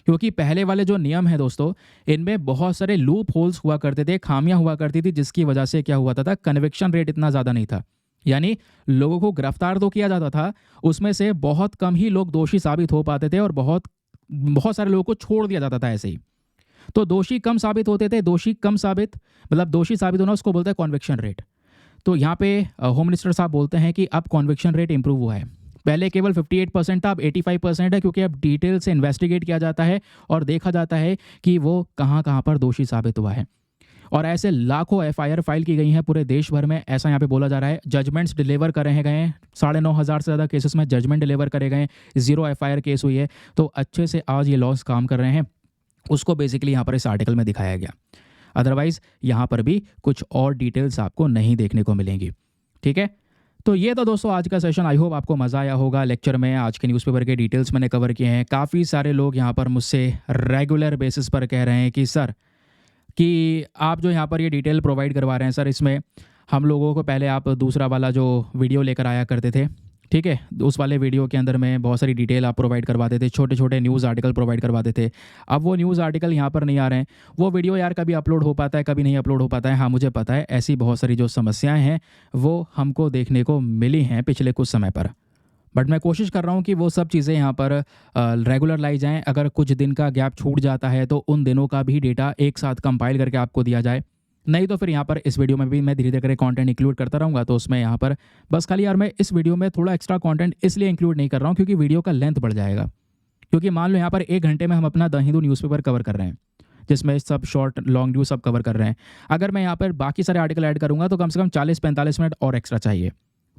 क्योंकि पहले वाले जो नियम है दोस्तों, इनमें बहुत सारे लूप होल्स हुआ करते थे, खामियां हुआ करती थी, जिसकी वजह से क्या हुआ था, कन्विक्शन रेट इतना ज़्यादा नहीं था। यानी लोगों को गिरफ्तार तो किया जाता था, उसमें से बहुत कम ही लोग दोषी साबित हो पाते थे और बहुत सारे लोगों को छोड़ दिया जाता था ऐसे ही। तो दोषी कम साबित होते थे, दोषी साबित होना उसको बोलते हैं कॉन्विक्शन रेट। तो यहाँ पे होम मिनिस्टर साहब बोलते हैं कि अब कॉन्विक्शन रेट इंप्रूव हुआ है। पहले केवल 58% था, अब 85% है, क्योंकि अब डिटेल से इन्वेस्टिगेट किया जाता है और देखा जाता है कि वो कहाँ पर दोषी साबित हुआ है। और ऐसे लाखों FIR फाइल की गई हैं पूरे देश भर में, ऐसा यहाँ पे बोला जा रहा है। जजमेंट्स डिलीवर करे गए हैं, 9,500 से ज़्यादा केसेस में जजमेंट डिलीवर करे गए, 0 FIR केस हुई है। तो अच्छे से आज ये लॉज काम कर रहे हैं, उसको बेसिकली यहाँ पर इस आर्टिकल में दिखाया गया। अदरवाइज़ यहाँ पर भी कुछ और डिटेल्स आपको नहीं देखने को मिलेंगी, ठीक है। तो ये तो दोस्तों आज का सेशन, आई होप आपको मज़ा आया होगा। लेक्चर में आज के न्यूज़पेपर के डिटेल्स मैंने कवर किए हैं। काफ़ी सारे लोग यहाँ पर मुझसे रेगुलर बेसिस पर कह रहे हैं कि सर, कि आप जो यहाँ पर ये डिटेल प्रोवाइड करवा रहे हैं सर, इसमें हम लोगों को पहले आप दूसरा वाला जो वीडियो लेकर आया करते थे, ठीक है, उस वाले वीडियो के अंदर में बहुत सारी डिटेल आप प्रोवाइड करवाते थे, छोटे छोटे न्यूज़ आर्टिकल प्रोवाइड करवाते थे। अब वो न्यूज़ आर्टिकल यहाँ पर नहीं आ रहे हैं। वो वीडियो यार कभी अपलोड हो पाता है, कभी नहीं अपलोड हो पाता है। हाँ, मुझे पता है, ऐसी बहुत सारी जो समस्याएं हैं वो हमको देखने को मिली हैं पिछले कुछ समय पर। बट मैं कोशिश कर रहा हूँ कि वो सब चीज़ें यहाँ पर रेगुलर लाई जाएँ। अगर कुछ दिन का गैप छूट जाता है तो उन दिनों का भी डेटा एक साथ कंपाइल करके आपको दिया जाए। नहीं तो फिर यहाँ पर इस वीडियो में भी मैं धीरे धीरे करके कंटेंट इंक्लूड करता रहूँगा। तो उसमें यहाँ पर बस खाली यार मैं इस वीडियो में थोड़ा एक्स्ट्रा कंटेंट इसलिए इंक्लूड नहीं कर रहा हूँ क्योंकि वीडियो का लेंथ बढ़ जाएगा। क्योंकि मान लो यहाँ पर 1 घंटे में हम अपना द हिंदू न्यूज़पेपर कवर कर रहे हैं, जिसमें सब शॉर्ट लॉन्ग न्यूज़ सब कवर कर रहे हैं। अगर मैं यहाँ पर बाकी सारे आर्टिकल ऐड करूँगा तो कम से कम 40-45 मिनट और एक्स्ट्रा चाहिए।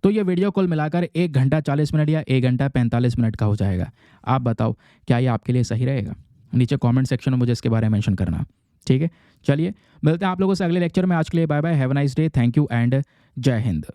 तो ये वीडियो कुल मिलाकर 1 घंटा 40 मिनट या 1 घंटा 45 मिनट का हो जाएगा। आप बताओ क्या ये आपके लिए सही रहेगा? नीचे कमेंट सेक्शन में मुझे इसके बारे में मेंशन करना, ठीक है। चलिए मिलते हैं आप लोगों से अगले लेक्चर में। आज के लिए bye bye, have a nice day, thank you and जय हिंद।